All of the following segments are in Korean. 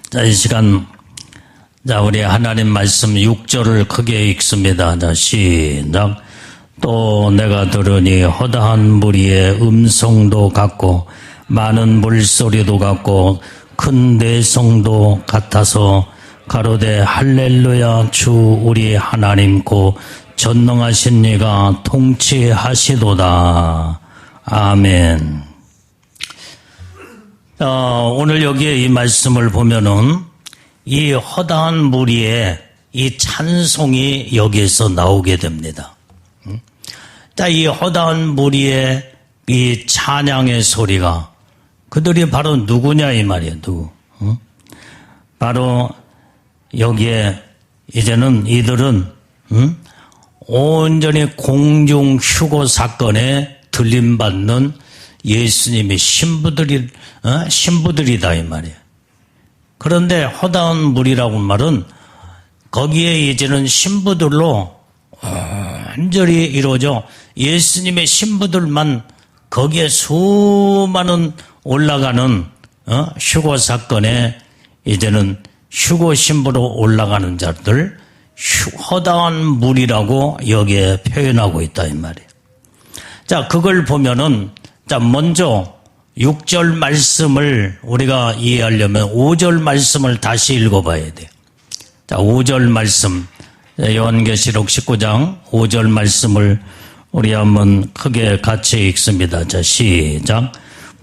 자, 이 시간, 자, 우리 하나님 말씀 6절을 크게 읽습니다. 자, 시작. 또 내가 들으니 허다한 무리의 음성도 같고, 많은 물소리도 같고, 큰 내성도 같아서 가로되 할렐루야 주 우리 하나님 고 전능하신 이가 통치하시도다. 아멘. 오늘 여기에 이 말씀을 보면은 이 허다한 무리의 이 찬송이 여기에서 나오게 됩니다. 자, 이 허다한 무리의 이 찬양의 소리가 그들이 바로 누구냐 이 말이에요. 누구? 바로 여기에 이제는 이들은 온전히 공중 휴거 사건에 들림받는 예수님의 신부들이다 이 말이에요. 그런데 허다한 무리라고 말은 거기에 이제는 신부들로 완전히 이루어져 예수님의 신부들만 거기에 수많은 올라가는 휴거 사건에 이제는 휴거 신부로 올라가는 자들 허다한 무리라고 여기에 표현하고 있다 이 말이에요. 자, 그걸 보면은 자, 먼저 6절 말씀을 우리가 이해하려면 5절 말씀을 다시 읽어봐야 돼요. 자, 5절 말씀, 요한계시록 19장 5절 말씀을 우리 한번 크게 같이 읽습니다. 자, 시작.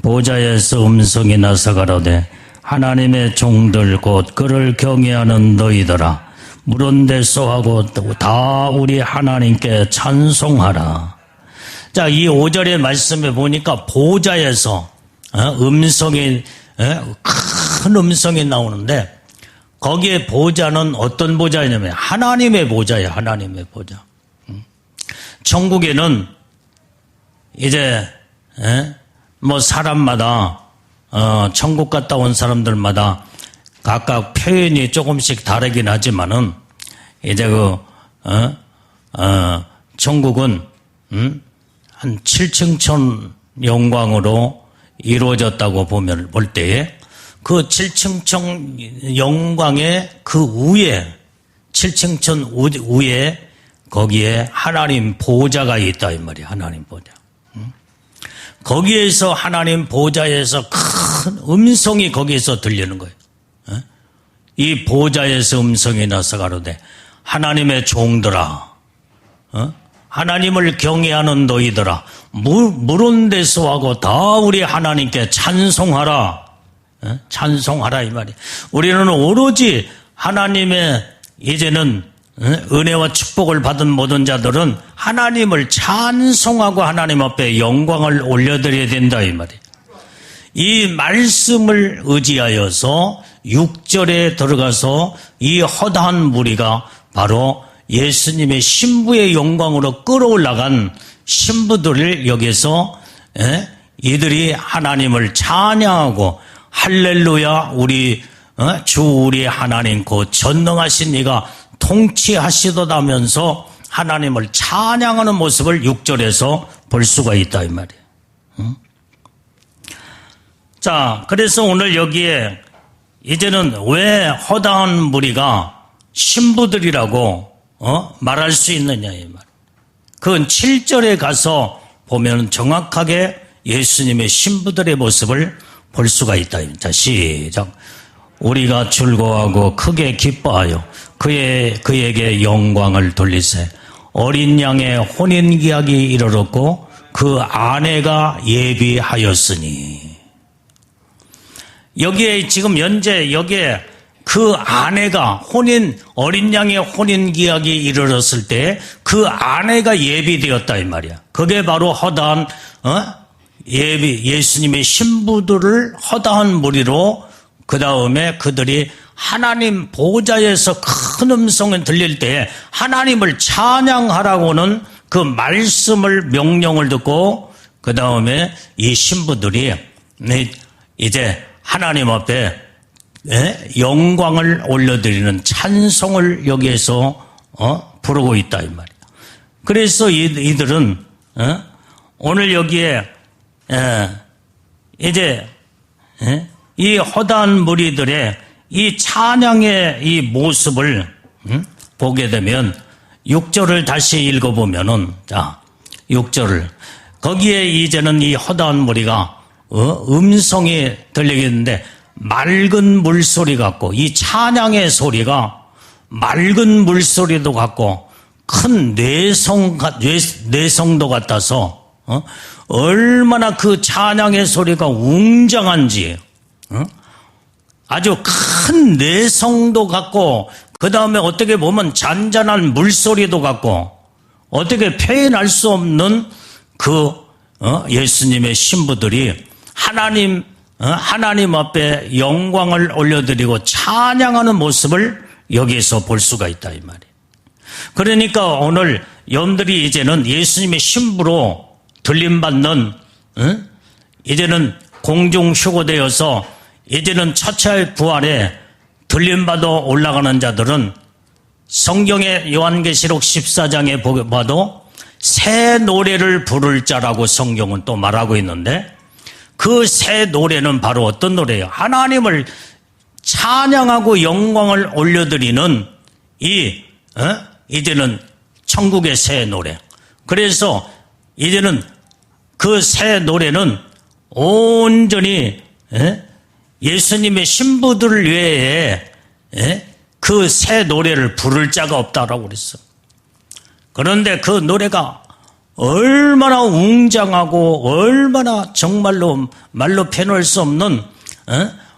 보좌에서 음성이 나서 가로되 하나님의 종들 곧 그를 경외하는 너희들아 물은 데소하고 다 우리 하나님께 찬송하라. 자, 이 5절의 말씀에 보니까 보좌에서 음성이 큰 음성이 나오는데 거기에 보좌는 어떤 보좌냐면 하나님의 보좌예요. 하나님의 보좌. 천국에는 이제 뭐 사람마다 천국 갔다 온 사람들마다 각각 표현이 조금씩 다르긴 하지만은 이제 천국은 한 7층천 영광으로 이루어졌다고 볼 때에 그 7층천 영광의 그 위에 7층천 위에 거기에 하나님 보좌가 있다 이 말이야. 하나님 보좌. 거기에서 하나님 보좌에서 큰 음성이 거기에서 들리는 거예요. 이 보좌에서 음성이 나서 가로되 하나님의 종들아 하나님을 경외하는 너희들아 물은 데서하고 다 우리 하나님께 찬송하라. 찬송하라 이 말이에요. 우리는 오로지 하나님의 이제는 은혜와 축복을 받은 모든 자들은 하나님을 찬송하고 하나님 앞에 영광을 올려드려야 된다 이 말이에요. 이 말씀을 의지하여서 6절에 들어가서 이 허다한 무리가 바로 예수님의 신부의 영광으로 끌어올라간 신부들을 여기서 이들이 하나님을 찬양하고 할렐루야 우리 주 우리 하나님 그 전능하신 이가 통치하시도다면서 하나님을 찬양하는 모습을 6절에서 볼 수가 있다 이 말이에요. 자, 그래서 오늘 여기에 이제는 왜 허다한 무리가 신부들이라고 말할 수 있느냐 이 말. 그건 7절에 가서 보면 정확하게 예수님의 신부들의 모습을 볼 수가 있다. 자, 시작. 우리가 즐거워하고 크게 기뻐하여 그에게 영광을 돌리세. 어린 양의 혼인기약이 이르렀고 그 아내가 예비하였으니. 여기에 지금 현재 여기에 그 아내가 어린 양의 혼인기약이 이르렀을 때 그 아내가 예비되었다 이 말이야. 그게 바로 허다한 예수님의 신부들을 허다한 무리로 그 다음에 그들이 하나님 보좌에서 큰 음성이 들릴 때 하나님을 찬양하라고는 그 말씀을 명령을 듣고 그 다음에 이 신부들이 이제 하나님 앞에 영광을 올려드리는 찬송을 여기에서 부르고 있다 이 말이야. 그래서 이들은 오늘 여기에 이제 이 허다한 무리들의 이 찬양의 이 모습을 보게 되면 6절을 다시 읽어보면은, 자, 6절을. 거기에 이제는 이 허다한 무리가 음성이 들리겠는데 맑은 물소리 같고, 이 찬양의 소리가 맑은 물소리도 같고 큰 뇌성도 같아서 얼마나 그 찬양의 소리가 웅장한지, 아주 큰 뇌성도 같고, 그 다음에 어떻게 보면 잔잔한 물소리도 같고, 어떻게 표현할 수 없는 그 예수님의 신부들이 하나님 앞에 영광을 올려드리고 찬양하는 모습을 여기에서 볼 수가 있다 이 말이에요. 그러니까 오늘 여러분들이 이제는 예수님의 신부로 들림받는, 이제는 공중 휴거되어서 이제는 첫째 부활에 들림받아 올라가는 자들은 성경의 요한계시록 14장에 봐도 새 노래를 부를 자라고 성경은 또 말하고 있는데, 그 새 노래는 바로 어떤 노래예요? 하나님을 찬양하고 영광을 올려드리는 이제는 천국의 새 노래. 그래서 이제는 그 새 노래는 온전히 예수님의 신부들 외에 그 새 노래를 부를 자가 없다라고 그랬어. 그런데 그 노래가 얼마나 웅장하고 얼마나 정말로 말로 표현할 수 없는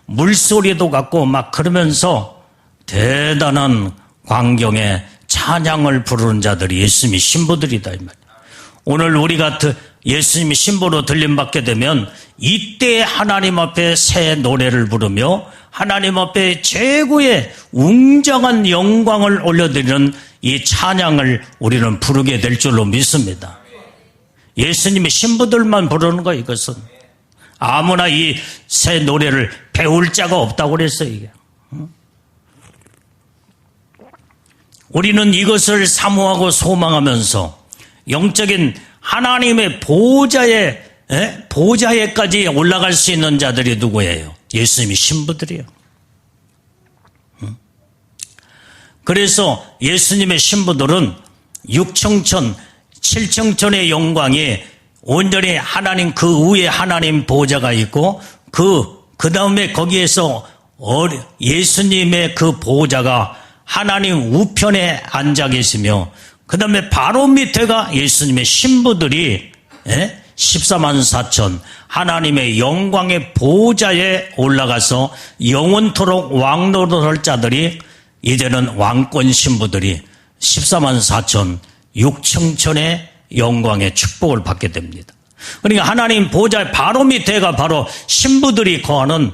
물소리도 같고 막 그러면서 대단한 광경에 찬양을 부르는 자들이 예수님의 신부들이다 이 말이야. 오늘 우리가 예수님의 신부로 들림받게 되면 이때 하나님 앞에 새 노래를 부르며 하나님 앞에 최고의 웅장한 영광을 올려드리는 이 찬양을 우리는 부르게 될 줄로 믿습니다. 예수님의 신부들만 부르는 거 이것은. 아무나 이 새 노래를 배울 자가 없다고 그랬어요 이게. 우리는 이것을 사모하고 소망하면서 영적인 하나님의 보좌에까지 올라갈 수 있는 자들이 누구예요? 예수님의 신부들이에요. 그래서 예수님의 신부들은 6청천, 7청천의 영광이 온전히 하나님 그 위에 하나님 보좌가 있고 그 다음에 거기에서 예수님의 그 보좌가 하나님 우편에 앉아 계시며 그 다음에 바로 밑에가 예수님의 신부들이 14만 4천 하나님의 영광의 보좌에 올라가서 영원토록 왕노릇할 자들이 이제는 왕권 신부들이 14만 4천 6청천의 영광의 축복을 받게 됩니다. 그러니까 하나님 보좌 바로 밑에가 바로 신부들이 거하는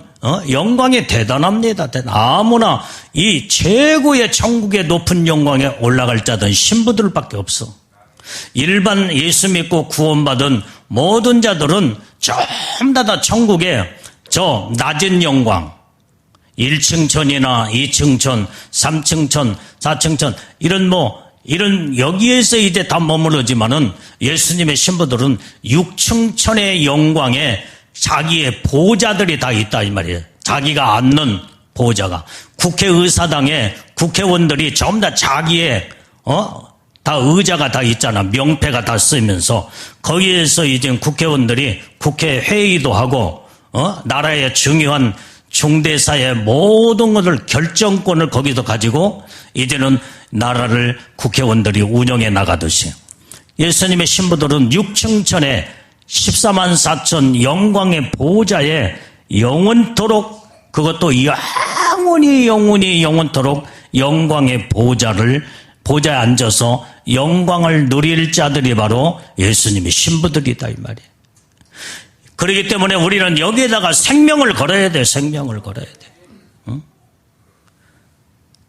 영광이 대단합니다. 아무나 이 최고의 천국의 높은 영광에 올라갈 자들은 신부들밖에 없어. 일반 예수 믿고 구원받은 모든 자들은 전부 다 천국의 저 낮은 영광 1층천이나 2층천, 3층천, 4층천 이런 여기에서 이제 다 머무르지만은 예수님의 신부들은 6층천의 영광에 자기의 보좌들이 다 있다 이 말이에요. 자기가 앉는 보좌가 국회의사당에 국회의원들이 전부 다 자기의 다 의자가 다 있잖아. 명패가 다 쓰이면서 거기에서 이제 국회의원들이 국회 회의도 하고 나라의 중요한 중대사의 모든 것을 결정권을 거기서 가지고 이제는 나라를 국회의원들이 운영해 나가듯이 예수님의 신부들은 6층천에 14만 4천 영광의 보좌에 영원토록 그것도 영원토록 영광의 보좌에 앉아서 영광을 누릴 자들이 바로 예수님의 신부들이다 이 말이에요. 그렇기 때문에 우리는 여기에다가 생명을 걸어야 돼. 생명을 걸어야 돼. 응?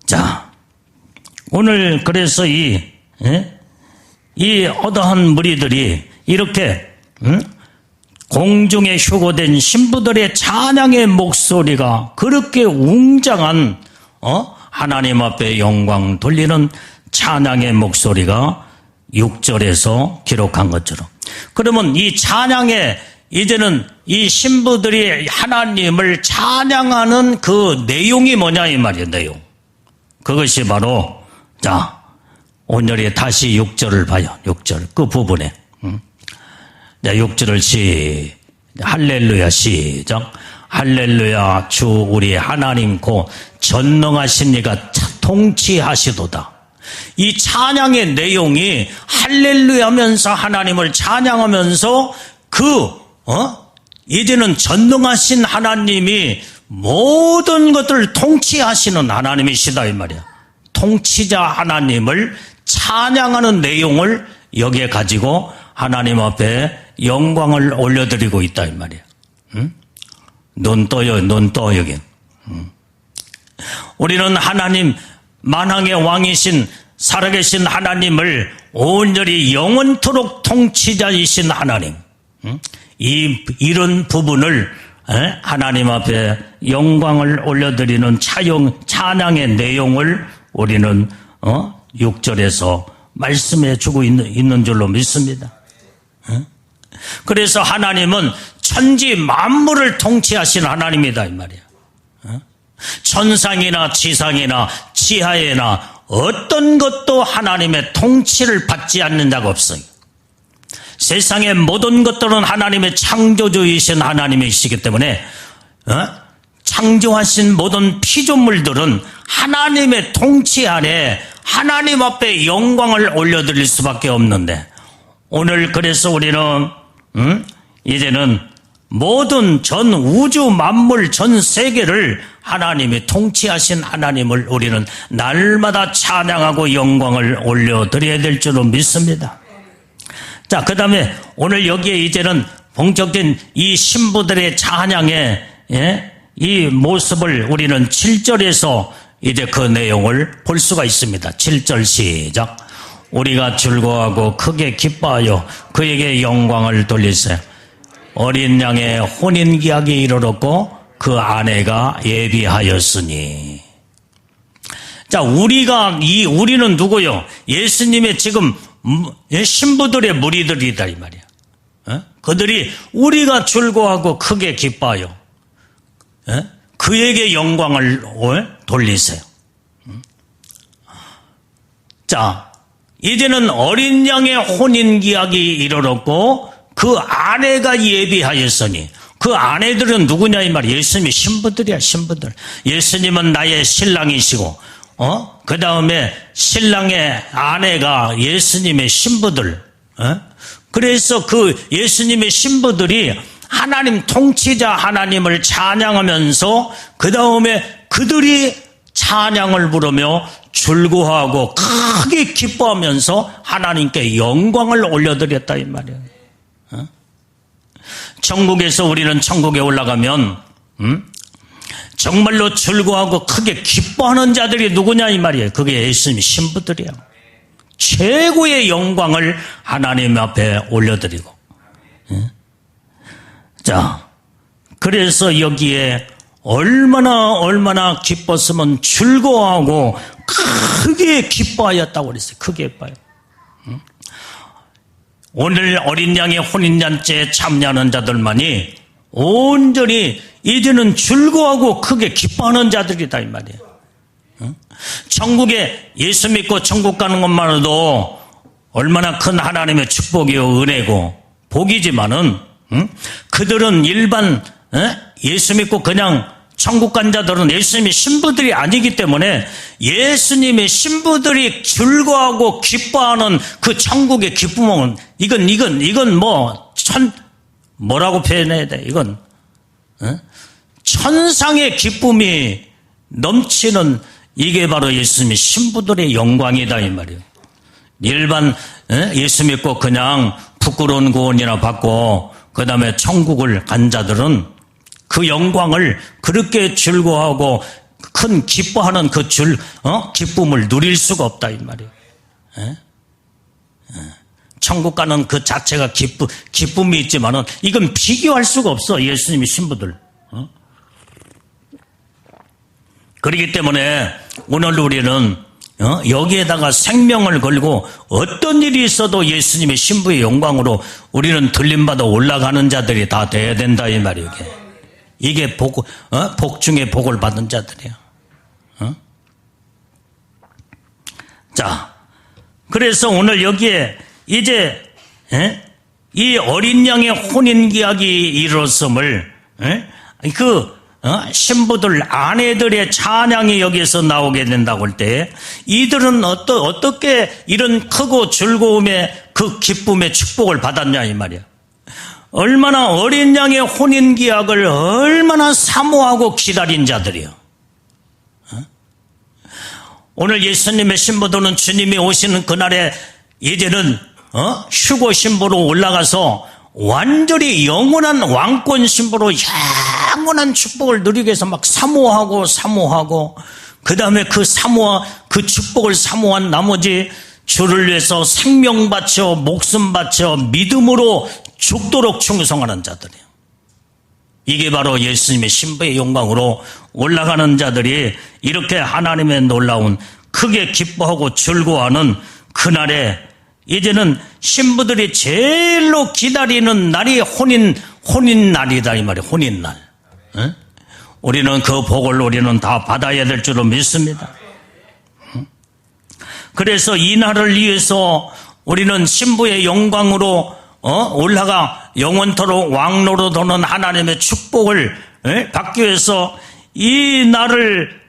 자, 오늘 그래서 이 어떠한 무리들이 이렇게 공중에 휴거된 신부들의 찬양의 목소리가 그렇게 웅장한 하나님 앞에 영광 돌리는 찬양의 목소리가 6절에서 기록한 것처럼 그러면 이 찬양의 이제는 이 신부들이 하나님을 찬양하는 그 내용이 뭐냐 이 말이에요. 내용. 그것이 바로 자 오늘의 다시 6절을 봐요. 6절 그 부분에 자 6절을 할렐루야 시작. 할렐루야 주 우리 하나님 고 전능하신 이가 통치하시도다. 이 찬양의 내용이 할렐루야 하면서 하나님을 찬양하면서 이제는 전능하신 하나님이 모든 것들을 통치하시는 하나님이시다 이 말이야. 통치자 하나님을 찬양하는 내용을 여기에 가지고 하나님 앞에 영광을 올려드리고 있다 이 말이야. 응? 눈 떠요, 눈 떠 여기. 우리는 하나님 만왕의 왕이신 살아계신 하나님을 온전히 영원토록 통치자이신 하나님. 이런 부분을 하나님 앞에 영광을 올려드리는 찬양의 내용을 우리는 6절에서 말씀해 주고 있는 줄로 믿습니다. 그래서 하나님은 천지 만물을 통치하신 하나님이다 이 말이야. 천상이나 지상이나 지하에나 어떤 것도 하나님의 통치를 받지 않는 자가 없어요. 세상의 모든 것들은 하나님의 창조주이신 하나님이시기 때문에 창조하신 모든 피조물들은 하나님의 통치 아래 하나님 앞에 영광을 올려드릴 수밖에 없는데 오늘 그래서 우리는 이제는 모든 전 우주 만물 전 세계를 하나님이 통치하신 하나님을 우리는 날마다 찬양하고 영광을 올려드려야 될 줄로 믿습니다. 자, 그 다음에 오늘 여기에 이제는 본격적인 이 신부들의 찬양의 이 모습을 우리는 7절에서 이제 그 내용을 볼 수가 있습니다. 7절 시작. 우리가 즐거워하고 크게 기뻐하여 그에게 영광을 돌리세요. 어린 양의 혼인기약이 이르렀고 그 아내가 예비하였으니. 자, 우리는 누구요? 예수님의 지금 신부들의 무리들이다 이 말이야. 그들이 우리가 즐거워하고 크게 기뻐하여 그에게 영광을 돌리세요. 자, 이제는 어린 양의 혼인기약이 이르렀고 그 아내가 예비하였으니 그 아내들은 누구냐 이 말이야. 예수님의 신부들이야 신부들. 예수님은 나의 신랑이시고 그 다음에 신랑의 아내가 예수님의 신부들. 그래서 그 예수님의 신부들이 하나님 통치자 하나님을 찬양하면서 그 다음에 그들이 찬양을 부르며 즐거워하고 크게 기뻐하면서 하나님께 영광을 올려드렸다 이 말이에요. 천국에서 우리는 천국에 올라가면 정말로 즐거워하고 크게 기뻐하는 자들이 누구냐 이 말이에요. 그게 예수님의 신부들이야. 최고의 영광을 하나님 앞에 올려드리고. 자, 그래서 여기에 얼마나 기뻤으면 즐거워하고 크게 기뻐하였다고 그랬어요. 크게 기뻐요. 오늘 어린 양의 혼인잔치에 참여하는 자들만이 온전히 이제는 즐거워하고 크게 기뻐하는 자들이다 이 말이에요. 천국에 예수 믿고 천국 가는 것만으로도 얼마나 큰 하나님의 축복이요 은혜고 복이지만은 그들은 일반 예수 믿고 그냥 천국 간 자들은 예수님의 신부들이 아니기 때문에 예수님의 신부들이 즐거워하고 기뻐하는 그 천국의 기쁨은 이건 뭐라고 표현해야 돼? 이건 천상의 기쁨이 넘치는 이게 바로 예수님의 신부들의 영광이다 이 말이에요. 일반 예수 믿고 그냥 부끄러운 구원이나 받고 그 다음에 천국을 간 자들은 그 영광을 그렇게 즐거워하고 큰 기뻐하는 그 기쁨을 누릴 수가 없다 이 말이에요. 천국 가는 그 자체가 기쁨이 있지만은 이건 비교할 수가 없어 예수님의 신부들. 그렇기 때문에 오늘 우리는 여기에다가 생명을 걸고 어떤 일이 있어도 예수님의 신부의 영광으로 우리는 들림받아 올라가는 자들이 다 돼야 된다 이 말이에요. 이게 복 중에 복을 받은 자들이에요. 자, 그래서 오늘 여기에 이제 이 어린 양의 혼인기약이 이뤘음을 신부들 아내들의 찬양이 여기에서 나오게 된다고 할 때 이들은 어떻게 이런 크고 즐거움의 그 기쁨의 축복을 받았냐 이 말이야. 얼마나 어린 양의 혼인기약을 얼마나 사모하고 기다린 자들이요. 오늘 예수님의 신부들은 주님이 오시는 그날에 이제는 휴고 신부로 올라가서 완전히 영원한 왕권 신부로 영원한 축복을 누리기 위해서 막 사모하고 그 다음에 그 축복을 사모한 나머지 주를 위해서 생명 바쳐 목숨 바쳐 믿음으로 죽도록 충성하는 자들이에요. 이게 바로 예수님의 신부의 영광으로 올라가는 자들이 이렇게 하나님의 놀라운 크게 기뻐하고 즐거워하는 그날에 이제는 신부들이 제일로 기다리는 날이 혼인 날이다 이 말이에요. 혼인 날. 우리는 그 복을 우리는 다 받아야 될 줄로 믿습니다. 그래서 이 날을 위해서 우리는 신부의 영광으로 올라가 영원토록 왕노로 도는 하나님의 축복을 받기 위해서 이 날을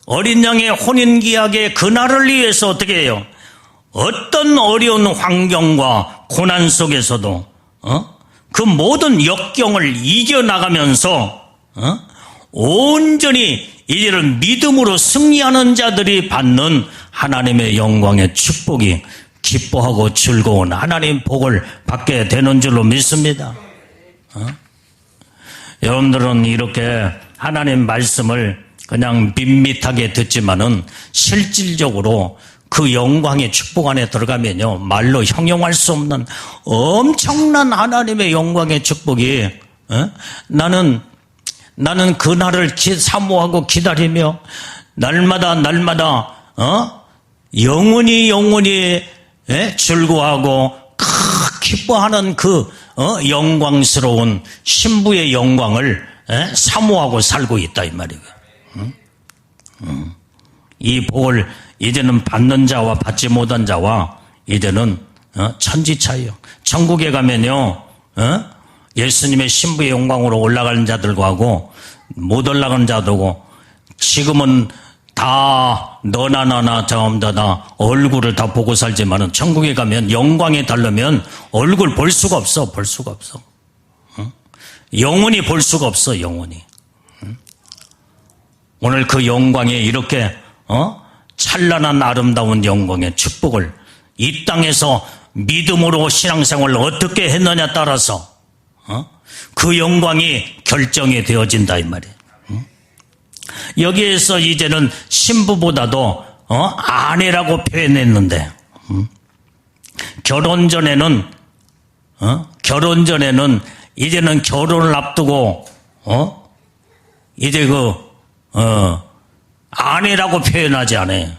어린 양의 혼인기약의 그 날을 위해서 어떻게 해요? 어떤 어려운 환경과 고난 속에서도 그 모든 역경을 이겨나가면서 온전히 이제는 믿음으로 승리하는 자들이 받는 하나님의 영광의 축복이 기뻐하고 즐거운 하나님 복을 받게 되는 줄로 믿습니다. 여러분들은 이렇게 하나님 말씀을 그냥 밋밋하게 듣지만은 실질적으로 그 영광의 축복 안에 들어가면요 말로 형용할 수 없는 엄청난 하나님의 영광의 축복이 나는 그날을 사모하고 기다리며 날마다 영원히 즐거워하고 기뻐하는 그 영광스러운 신부의 영광을 사모하고 살고 있다 이 말이에요. 이 복을 이제는 받는 자와 받지 못한 자와 이제는 천지 차이요. 천국에 가면요 예수님의 신부의 영광으로 올라가는 자들과 하고 못 올라가는 자들고 지금은 다 너나 나나 저나 얼굴을 다 보고 살지만은 천국에 가면 영광에 달르면 얼굴 볼 수가 없어. 영원히 볼 수가 없어. 영원히. 오늘 그 영광에 이렇게 찬란한 아름다운 영광의 축복을 이 땅에서 믿음으로 신앙생활을 어떻게 했느냐에 따라서 그 영광이 결정이 되어진다 이 말이에요. 여기에서 이제는 신부보다도 아내라고 표현했는데 결혼 전에는 이제는 결혼을 앞두고 이제 아내라고 표현하지 않아요.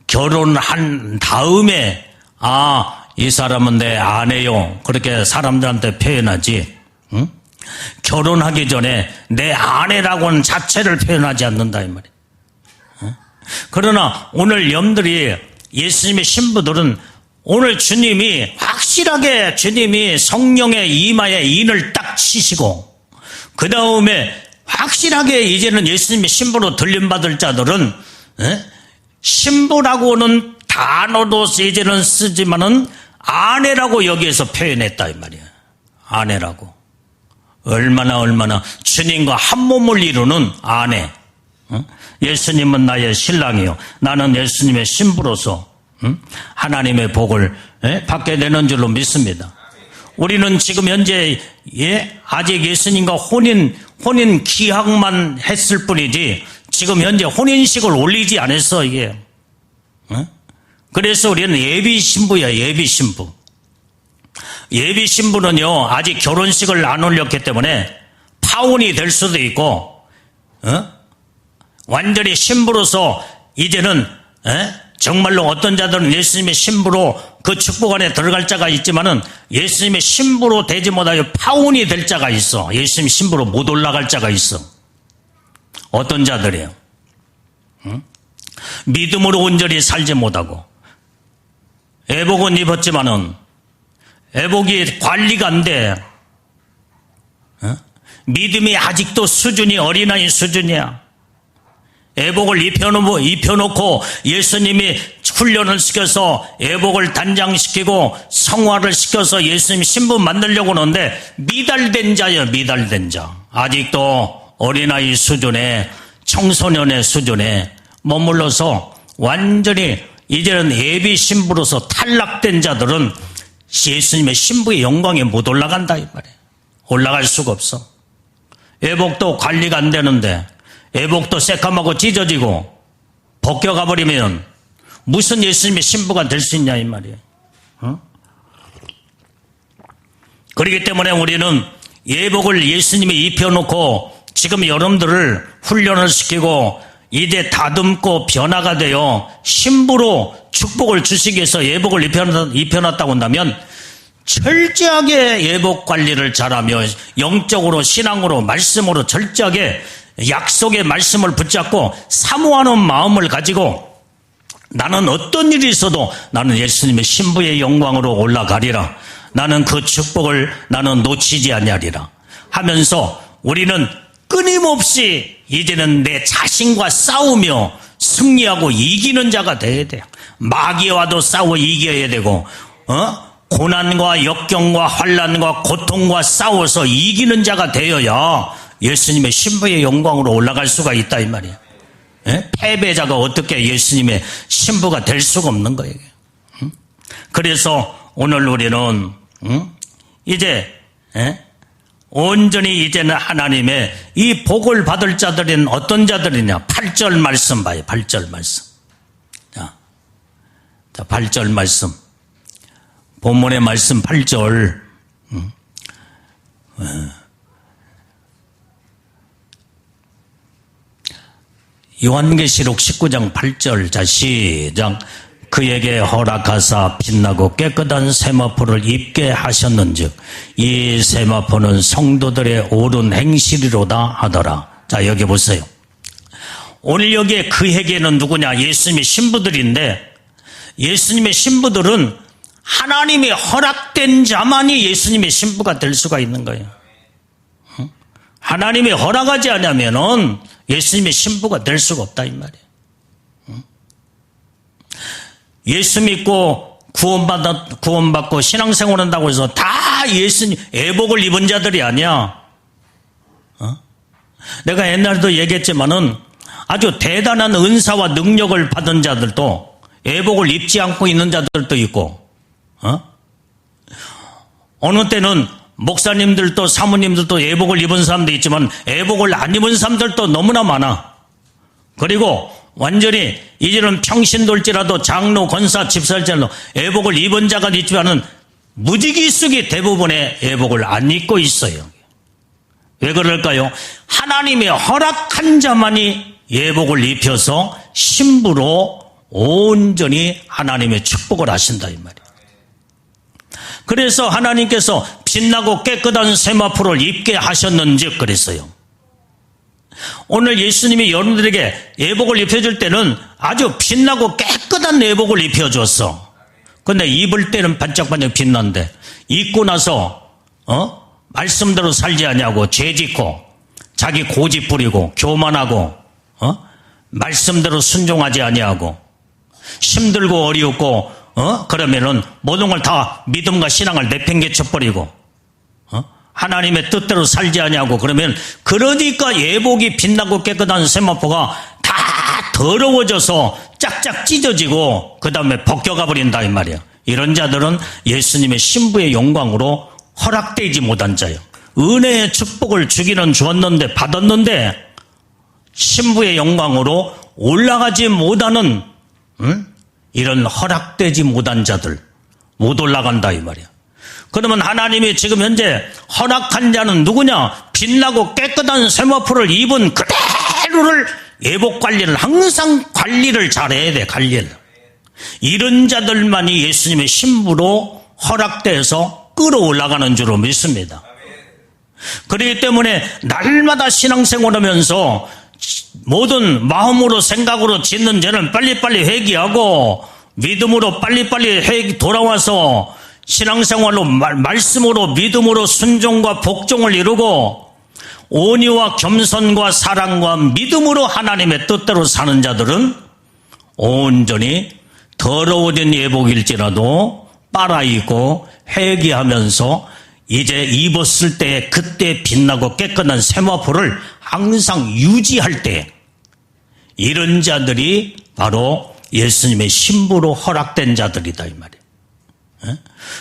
결혼한 다음에 이 사람은 내 아내요 그렇게 사람들한테 표현하지 결혼하기 전에 내 아내라고는 자체를 표현하지 않는다 이 말이에요. 그러나 오늘 여러분들이 예수님의 신부들은 오늘 주님이 확실하게 주님이 성령의 이마에 인을 딱 치시고 그 다음에 확실하게 이제는 예수님의 신부로 들림받을 자들은 신부라고는 단어도 이제는 쓰지만은 아내라고 여기에서 표현했다 이 말이에요. 아내라고. 얼마나 주님과 한 몸을 이루는 아내. 예수님은 나의 신랑이요 나는 예수님의 신부로서 하나님의 복을 받게 되는 줄로 믿습니다. 우리는 지금 현재 아직 예수님과 혼인 기약만 했을 뿐이지 지금 현재 혼인식을 올리지 않았어 이게. 그래서 우리는 예비 신부야 예비 신부. 예비 신부는요 아직 결혼식을 안 올렸기 때문에 파혼이 될 수도 있고 완전히 신부로서 이제는 정말로 어떤 자들은 예수님의 신부로 그 축복 안에 들어갈 자가 있지만은 예수님의 신부로 되지 못하여 파혼이 될 자가 있어. 예수님 신부로 못 올라갈 자가 있어. 어떤 자들이에요? 믿음으로 온전히 살지 못하고 애복은 입었지만은 애복이 관리가 안 돼. 믿음이 아직도 수준이 어린아이 수준이야. 애복을 입혀놓고 예수님이 훈련을 시켜서 애복을 단장시키고 성화를 시켜서 예수님 신부 만들려고 하는데 미달된 자예요. 미달된 자. 아직도 어린아이 수준에 청소년의 수준에 머물러서 완전히 이제는 예비 신부로서 탈락된 자들은 예수님의 신부의 영광에 못 올라간다 이 말이에요. 올라갈 수가 없어. 애복도 관리가 안 되는데 애복도 새까맣고 찢어지고 벗겨가 버리면 무슨 예수님의 신부가 될 수 있냐 이 말이에요. 그렇기 때문에 우리는 예복을 예수님이 입혀놓고 지금 여러분들을 훈련을 시키고 이제 다듬고 변화가 되어 신부로 축복을 주시기 위해서 예복을 입혀놨다고 한다면 철저하게 예복 관리를 잘하며 영적으로 신앙으로 말씀으로 철저하게 약속의 말씀을 붙잡고 사모하는 마음을 가지고 나는 어떤 일이 있어도 나는 예수님의 신부의 영광으로 올라가리라. 나는 그 축복을 나는 놓치지 아니하리라 하면서 우리는 끊임없이 이제는 내 자신과 싸우며 승리하고 이기는 자가 되어야 돼요. 마귀와도 싸워 이겨야 되고 고난과 역경과 환난과 고통과 싸워서 이기는 자가 되어야 예수님의 신부의 영광으로 올라갈 수가 있다 이 말이에요. 패배자가 어떻게 예수님의 신부가 될 수가 없는 거예요. 그래서 오늘 우리는 이제 온전히 이제는 하나님의 이 복을 받을 자들은 어떤 자들이냐. 8절 말씀 봐요. 8절 말씀. 자, 8절 말씀. 본문의 말씀 8절. 요한계시록 19장 8절. 자, 시작. 그에게 허락하사 빛나고 깨끗한 세마포를 입게 하셨는즉 이 세마포는 성도들의 옳은 행실이로다 하더라. 자, 여기 보세요. 오늘 여기에 그에게는 누구냐? 예수님의 신부들인데 예수님의 신부들은 하나님이 허락된 자만이 예수님의 신부가 될 수가 있는 거예요. 하나님이 허락하지 않으면은 예수님의 신부가 될 수가 없다 이 말이에요. 예수 믿고 구원받고 신앙생활 한다고 해서 다 예수님 애복을 입은 자들이 아니야. 내가 옛날에도 얘기했지만은 아주 대단한 은사와 능력을 받은 자들도 애복을 입지 않고 있는 자들도 있고, 어느 때는 목사님들도 사모님들도 애복을 입은 사람도 있지만 애복을 안 입은 사람들도 너무나 많아. 그리고 완전히 이제는 평신돌지라도 장로, 권사, 집사일지라도 애복을 입은 자가 있지만은 무지기숙이 대부분의 애복을 안 입고 있어요. 왜 그럴까요? 하나님의 허락한 자만이 예복을 입혀서 신부로 온전히 하나님의 축복을 하신다 이 말이에요. 그래서 하나님께서 빛나고 깨끗한 세마포를 입게 하셨는즉 그랬어요. 오늘 예수님이 여러분들에게 예복을 입혀줄 때는 아주 빛나고 깨끗한 예복을 입혀줬어. 근데 입을 때는 반짝반짝 빛난데 입고 나서 말씀대로 살지 아니하고 죄짓고 자기 고집 부리고 교만하고 말씀대로 순종하지 아니하고 힘들고 어려웠고 그러면은 모든 걸 다 믿음과 신앙을 내팽개쳐버리고 하나님의 뜻대로 살지 아니하고 그러면 그러니까 예복이 빛나고 깨끗한 세마포가 다 더러워져서 짝짝 찢어지고 그 다음에 벗겨가 버린다 이 말이야. 이런 자들은 예수님의 신부의 영광으로 허락되지 못한 자예요. 은혜의 축복을 주기는 주었는데 받았는데 신부의 영광으로 올라가지 못하는 이런 허락되지 못한 자들 못 올라간다 이 말이야. 그러면 하나님이 지금 현재 허락한 자는 누구냐? 빛나고 깨끗한 세마포를 입은 하루하루를 예복 관리를 항상 관리를 잘해야 돼. 관리를. 이런 자들만이 예수님의 신부로 허락돼서 끌어올라가는 줄로 믿습니다. 그렇기 때문에 날마다 신앙생활하면서 모든 마음으로 생각으로 짓는 죄는 빨리빨리 회개하고 믿음으로 빨리빨리 돌아와서 신앙생활로 말씀으로 믿음으로 순종과 복종을 이루고 온유와 겸손과 사랑과 믿음으로 하나님의 뜻대로 사는 자들은 온전히 더러워진 예복일지라도 빨아입고 회개하면서 이제 입었을 때 그때 빛나고 깨끗한 세마포를 항상 유지할 때 이런 자들이 바로 예수님의 신부로 허락된 자들이다 이 말이에요.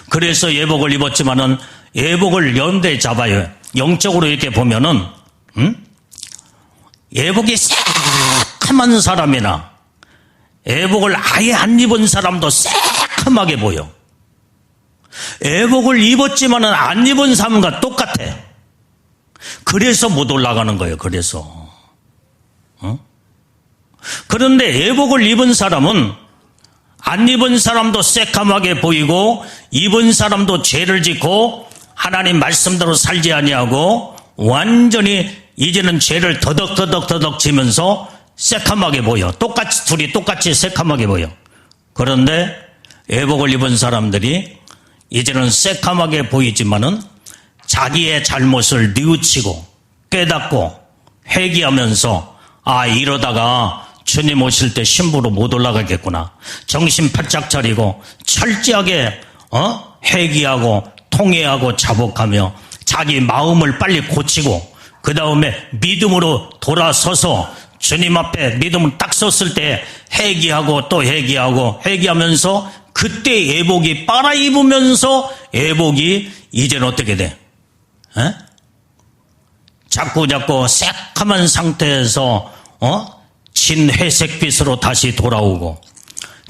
그래서 예복을 입었지만은 예복을 연대 잡아요. 영적으로 이렇게 보면은 예복이 새카만 사람이나 예복을 아예 안 입은 사람도 새카맣게 보여. 예복을 입었지만은 안 입은 사람과 똑같아. 그래서 못 올라가는 거예요. 그래서. 그런데 예복을 입은 사람은 안 입은 사람도 새카맣게 보이고 입은 사람도 죄를 짓고 하나님 말씀대로 살지 아니하고 완전히 이제는 죄를 더덕 지면서 새카맣게 보여. 둘이 똑같이 새카맣게 보여. 그런데 예복을 입은 사람들이 이제는 새카맣게 보이지만은 자기의 잘못을 뉘우치고 깨닫고 회개하면서 이러다가 주님 오실 때 신부로 못 올라가겠구나. 정신 바짝 차리고 철저하게 회개하고 통회하고 자복하며 자기 마음을 빨리 고치고 그 다음에 믿음으로 돌아서서 주님 앞에 믿음을 딱 섰을 때 회개하고 또 회개하면서 그때 예복이 빨아입으면서 예복이 이제는 어떻게 돼? 자꾸 새카만 상태에서 진 회색빛으로 다시 돌아오고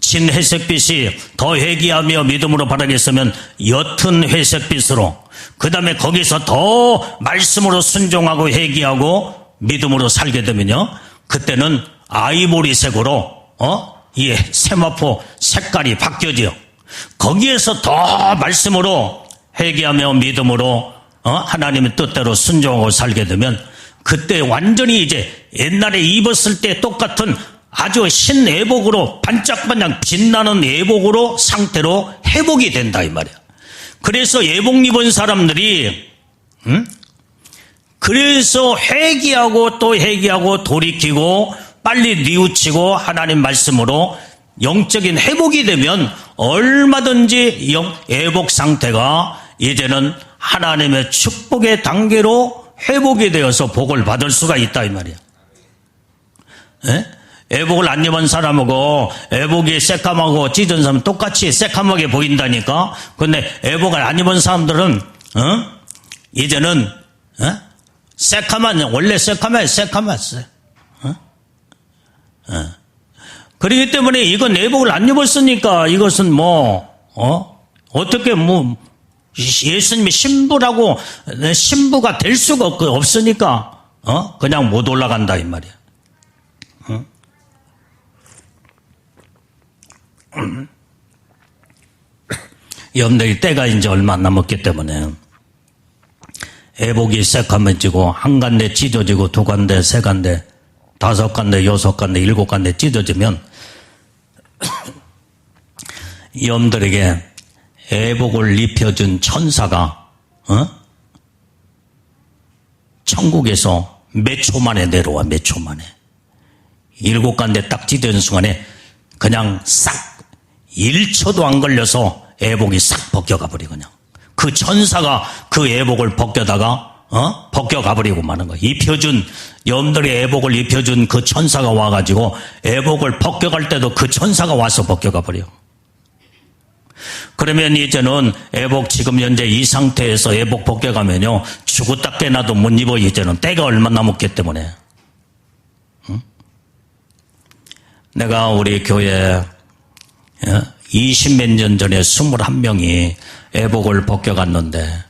진 회색빛이 더 회개하며 믿음으로 바라겠으면 옅은 회색빛으로 그 다음에 거기서 더 말씀으로 순종하고 회개하고 믿음으로 살게 되면요 그때는 아이보리색으로 이 세마포 색깔이 바뀌어져요. 거기에서 더 말씀으로 회개하며 믿음으로 하나님의 뜻대로 순종하고 살게 되면 그때 완전히 이제 옛날에 입었을 때 똑같은 아주 신예복으로 반짝반짝 빛나는 예복으로 상태로 회복이 된다 이 말이야. 그래서 예복 입은 사람들이 그래서 회개하고 또 회개하고 돌이키고 빨리 뉘우치고 하나님 말씀으로 영적인 회복이 되면 얼마든지 예복 상태가 이제는 하나님의 축복의 단계로 회복이 되어서 복을 받을 수가 있다 이 말이야. 예복을 안 입은 사람하고 예복이 새까맣고 찢은 사람은 똑같이 새까맣게 보인다니까. 근데 예복을 안 입은 사람들은 이제는 원래 새까맣어요. 그렇기 때문에 이건 예복을 안 입었으니까 이것은 어떻게 예수님이 신부가 될 수가 없으니까 그냥 못 올라간다 이 말이야. 여러분들이 때가 이제 얼마 안 남았기 때문에 예복이 새까매지고 한 간데 찢어지고 두 간데 세 간데 다섯 간데 여섯 간데 일곱 간데 찢어지면 여러분들에게 예복을 입혀준 천사가 천국에서 몇 초 만에 내려와. 몇 초 만에 일곱 간데 딱 찢어진 순간에 그냥 싹 1초도 안 걸려서 예복이 싹 벗겨가 버리고 그냥 그 천사가 그 예복을 벗겨가 버리고 마는 거예요. 입혀준 여러분들의 예복을 입혀준 그 천사가 와가지고 예복을 벗겨갈 때도 그 천사가 와서 벗겨가 버려. 그러면 이제는 예복 지금 현재 이 상태에서 예복 벗겨가면요 죽었다 깨나도 못 입어. 이제는 때가 얼마 남았기 때문에. 내가 우리 교회 20몇 년 전에 21명이 예복을 벗겨갔는데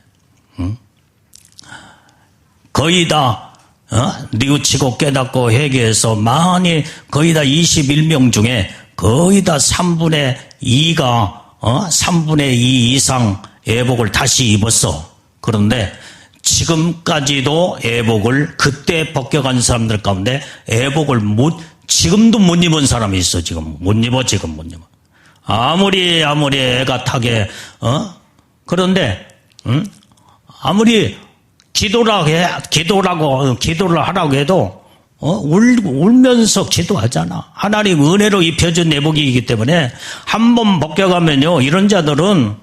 거의 다 뉘우치고 깨닫고 회개해서 많이 거의 다 21명 중에 거의 다 3분의 2가 3분의 2 이상 애복을 다시 입었어. 그런데 지금까지도 애복을 그때 벗겨간 사람들 가운데 애복을 지금도 못 입은 사람이 있어. 지금 못 입어. 아무리 애가 타게 그런데 아무리 기도를 하라고 해도 울면서 기도하잖아. 하나님 은혜로 입혀준 애복이기 때문에 한번 벗겨가면요, 이런 자들은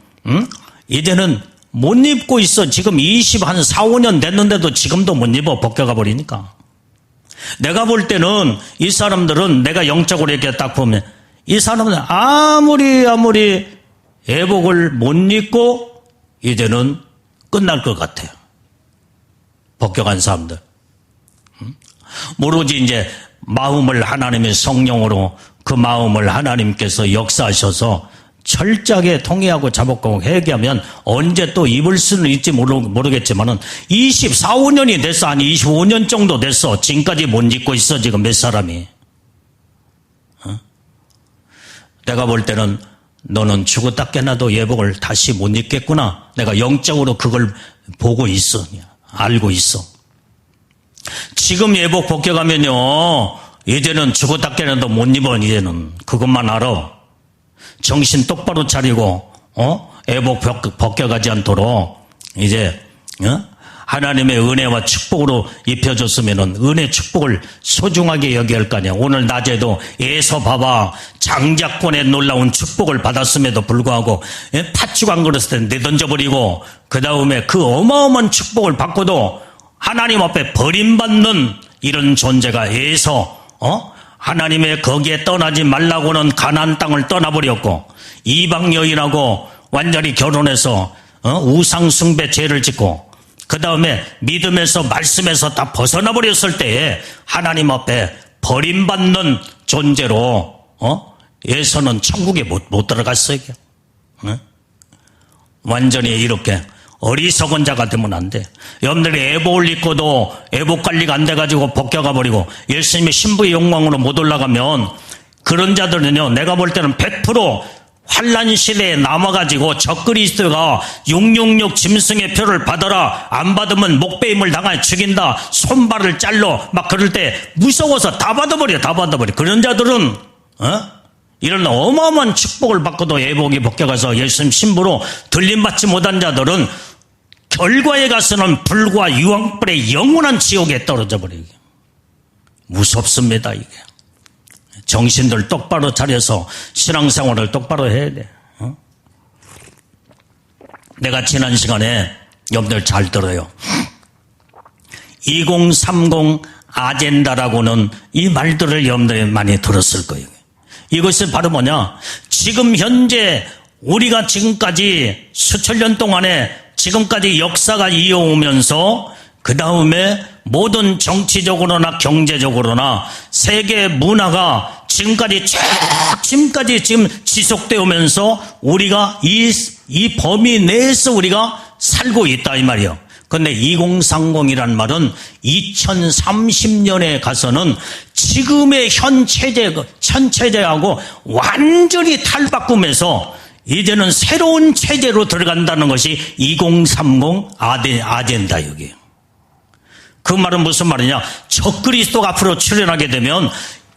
이제는 못 입고 있어. 지금 4, 5년 됐는데도 지금도 못 입어. 벗겨가 버리니까. 내가 볼 때는 이 사람들은 내가 영적으로 이렇게 딱 보면 이 사람은 아무리 애복을 못 입고 이제는 끝날 것 같아요. 벗겨간 사람들. 모르지 이제 마음을 하나님의 성령으로 그 마음을 하나님께서 역사하셔서 철저하게 통회하고 자복하고 회개하면 언제 또 입을 수는 있지 모르겠지만은 24, 5년이 됐어. 한 25년 정도 됐어. 지금까지 못 입고 있어. 지금 몇 사람이. 내가 볼 때는 너는 죽었다 깨나도 예복을 다시 못 입겠구나. 내가 영적으로 그걸 보고 있어. 알고 있어. 지금 예복 벗겨가면요, 이제는 죽었다 깨나도 못 입어. 이제는 그것만 알아. 정신 똑바로 차리고 애복 벗겨가지 않도록 이제 하나님의 은혜와 축복으로 입혀줬으면은 은혜 축복을 소중하게 여겨야 할 거 아니야. 오늘 낮에도 에서 봐봐, 장자권의 놀라운 축복을 받았음에도 불구하고 팥죽 한 그릇에 내던져버리고 그 다음에 그 어마어마한 축복을 받고도 하나님 앞에 버림받는 이런 존재가 에서 하나님의 거기에 떠나지 말라고는 가나안 땅을 떠나버렸고 이방 여인하고 완전히 결혼해서 우상 숭배 죄를 짓고 그 다음에 믿음에서 말씀에서 다 벗어나 버렸을 때에 하나님 앞에 버림받는 존재로 에서는 천국에 못 들어갔어요. 완전히 이렇게 어리석은 자가 되면 안 돼. 여러분들이 애복을 입고도 애복 관리가 안 돼가지고 벗겨가 버리고 예수님의 신부의 영광으로 못 올라가면 그런 자들은요, 내가 볼 때는 100% 환란 시대에 남아가지고 적그리스도가 666 짐승의 표를 받아라, 안 받으면 목배임을 당하여 죽인다, 손발을 잘러 막 그럴 때 무서워서 다 받아버려. 그런 자들은 이런 어마어마한 축복을 받고도 애복이 벗겨가서 예수님 신부로 들림받지 못한 자들은 결과에 가서는 불과 유황불의 영원한 지옥에 떨어져 버리게. 무섭습니다, 이게. 정신들 똑바로 차려서 신앙생활을 똑바로 해야 돼. 내가 지난 시간에 여러분들 잘 들어요. 2030 아젠다라고는 이 말들을 여러분들이 많이 들었을 거예요. 이것은 바로 뭐냐? 지금 현재 우리가 지금까지 수천 년 동안에 지금까지 역사가 이어오면서 그 다음에 모든 정치적으로나 경제적으로나 세계 문화가 지금까지 지금 지속되어 오면서 우리가 이 범위 내에서 우리가 살고 있다 이 말이에요. 그런데 2030이란 말은 2030년에 가서는 지금의 현 체제하고 완전히 탈바꿈해서 이제는 새로운 체제로 들어간다는 것이 2030 아젠다 여기에요. 그 말은 무슨 말이냐? 적그리스도가 앞으로 출현하게 되면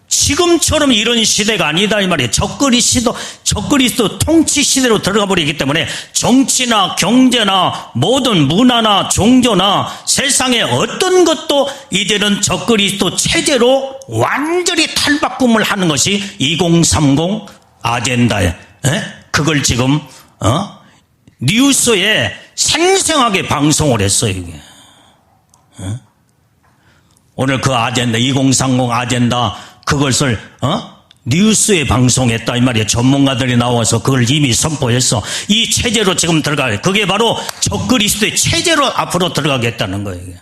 지금처럼 이런 시대가 아니다 이 말이에요. 적그리스도 통치 시대로 들어가 버리기 때문에 정치나 경제나 모든 문화나 종교나 세상의 어떤 것도 이제는 적그리스도 체제로 완전히 탈바꿈을 하는 것이 2030 아젠다에 그걸 지금 뉴스에 생생하게 방송을 했어요. 이게. 오늘 그 아젠다 2030 아젠다 그것을 뉴스에 방송했다 이 말이에요. 전문가들이 나와서 그걸 이미 선포했어. 이 체제로 지금 들어가요. 그게 바로 적그리스도의 체제로 앞으로 들어가겠다는 거예요. 이게.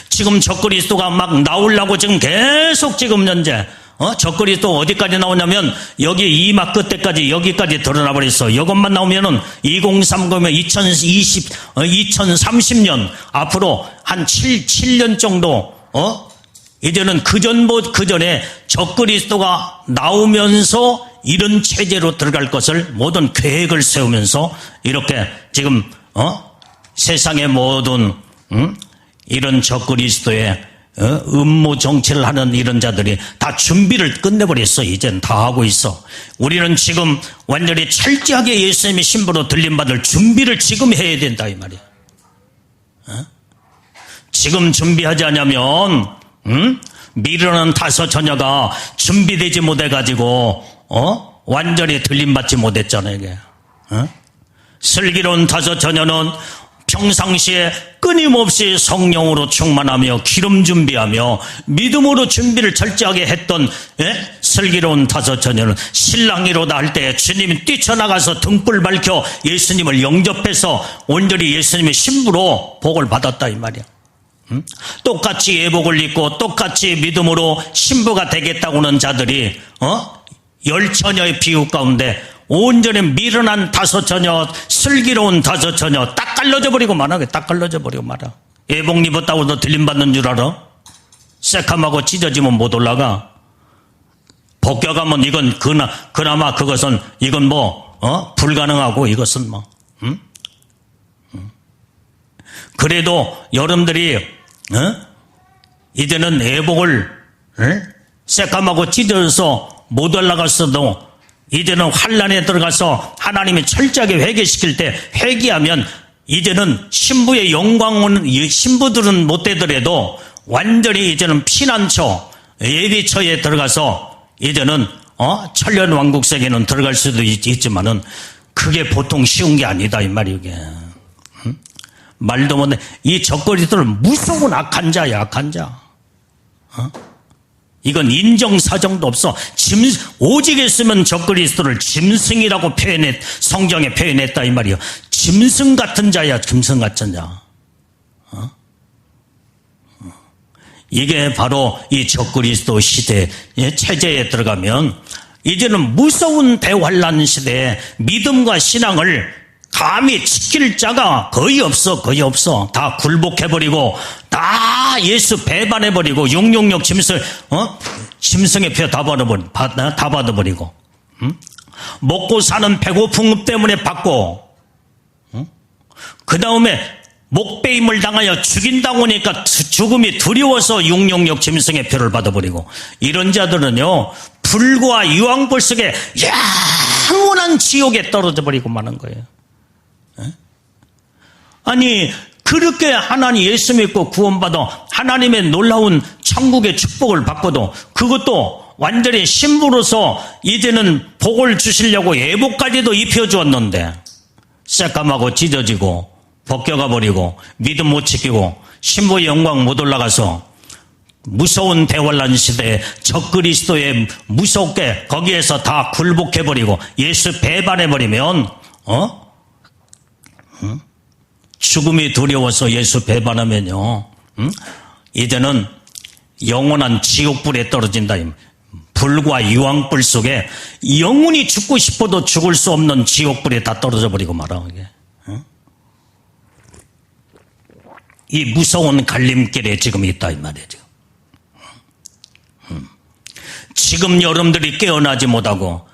지금 적그리스도가 막 나오려고 지금 계속 지금 현재 적그리스도 어디까지 나오냐면 여기 이마 끝에까지 여기까지 드러나 버렸어. 이것만 나오면은 2030년 2030년 앞으로 한 7년 정도 이제는 그 전에 적그리스도가 나오면서 이런 체제로 들어갈 것을 모든 계획을 세우면서 이렇게 지금 세상의 모든 이런 적그리스도의 음모 정치를 하는 이런 자들이 다 준비를 끝내버렸어. 이젠 다 하고 있어. 우리는 지금 완전히 철저하게 예수님의 신부로 들림받을 준비를 지금 해야 된다 이 말이야. 지금 준비하지 않으면 미련한 다섯 처녀가 준비되지 못해가지고 완전히 들림받지 못했잖아 이게. 슬기로운 다섯 처녀는 평상시에 끊임없이 성령으로 충만하며 기름 준비하며 믿음으로 준비를 철저하게 했던 슬기로운 다섯 처녀는 신랑이로다 할 때 주님이 뛰쳐나가서 등불 밝혀 예수님을 영접해서 온전히 예수님의 신부로 복을 받았다 이 말이야. 똑같이 예복을 입고 똑같이 믿음으로 신부가 되겠다고 하는 자들이 열 처녀의 비유 가운데 온전히 미련한 다섯 처녀, 슬기로운 다섯 처녀 딱 갈라져 버리고 말아. 딱 갈라져 버리고 말아. 예복 입었다고 너 들림받는 줄 알아? 새카마고 찢어지면 못 올라가. 벗겨가면 이건 그나마 그것은 이건 불가능하고 이것은 그래도 여러분들이 이제는 예복을 새까맣고 찢어져서 못 올라갔어도 이제는 환란에 들어가서 하나님이 철저하게 회개시킬 때 회개하면 이제는 신부의 영광은 신부들은 못 되더라도 완전히 이제는 피난처 예비처에 들어가서 이제는 천년 왕국 세계는 들어갈 수도 있지만은 그게 보통 쉬운 게 아니다 이 말이야 이게. 말도 못해. 이 적그리스도는 무서운 악한 자야 악한 자. 이건 인정사정도 없어. 오직 했으면 적그리스도를 짐승이라고 성경에 표현했다 이 말이야. 짐승 같은 자야 짐승 같은 자. 이게 바로 이 적그리스도 시대의 체제에 들어가면 이제는 무서운 대환란 시대에 믿음과 신앙을 감히 지킬 자가 거의 없어. 다 굴복해버리고 다 예수 배반해버리고 666 짐승의 표 다 받아버리고 먹고 사는 배고픔 때문에 받고 그 다음에 목배임을 당하여 죽인다고 하니까 죽음이 두려워서 666 짐승의 표를 받아버리고 이런 자들은요 불과 유황불 속에 영원한 지옥에 떨어져 버리고 마는 거예요. 아니 그렇게 하나님 예수 믿고 구원받아 하나님의 놀라운 천국의 축복을 받고도 그것도 완전히 신부로서 이제는 복을 주시려고 예복까지도 입혀주었는데 새까맣고 찢어지고 벗겨가 버리고 믿음 못 지키고 신부의 영광 못 올라가서 무서운 대환란 시대에 적그리스도에 무섭게 거기에서 다 굴복해버리고 예수 배반해버리면 죽음이 두려워서 예수 배반하면요 이제는 영원한 지옥불에 떨어진다. 불과 유황불 속에 영원히 죽고 싶어도 죽을 수 없는 지옥불에 다 떨어져 버리고 말아. 이 무서운 갈림길에 지금 있다 이 말이에요. 지금 여러분들이 깨어나지 못하고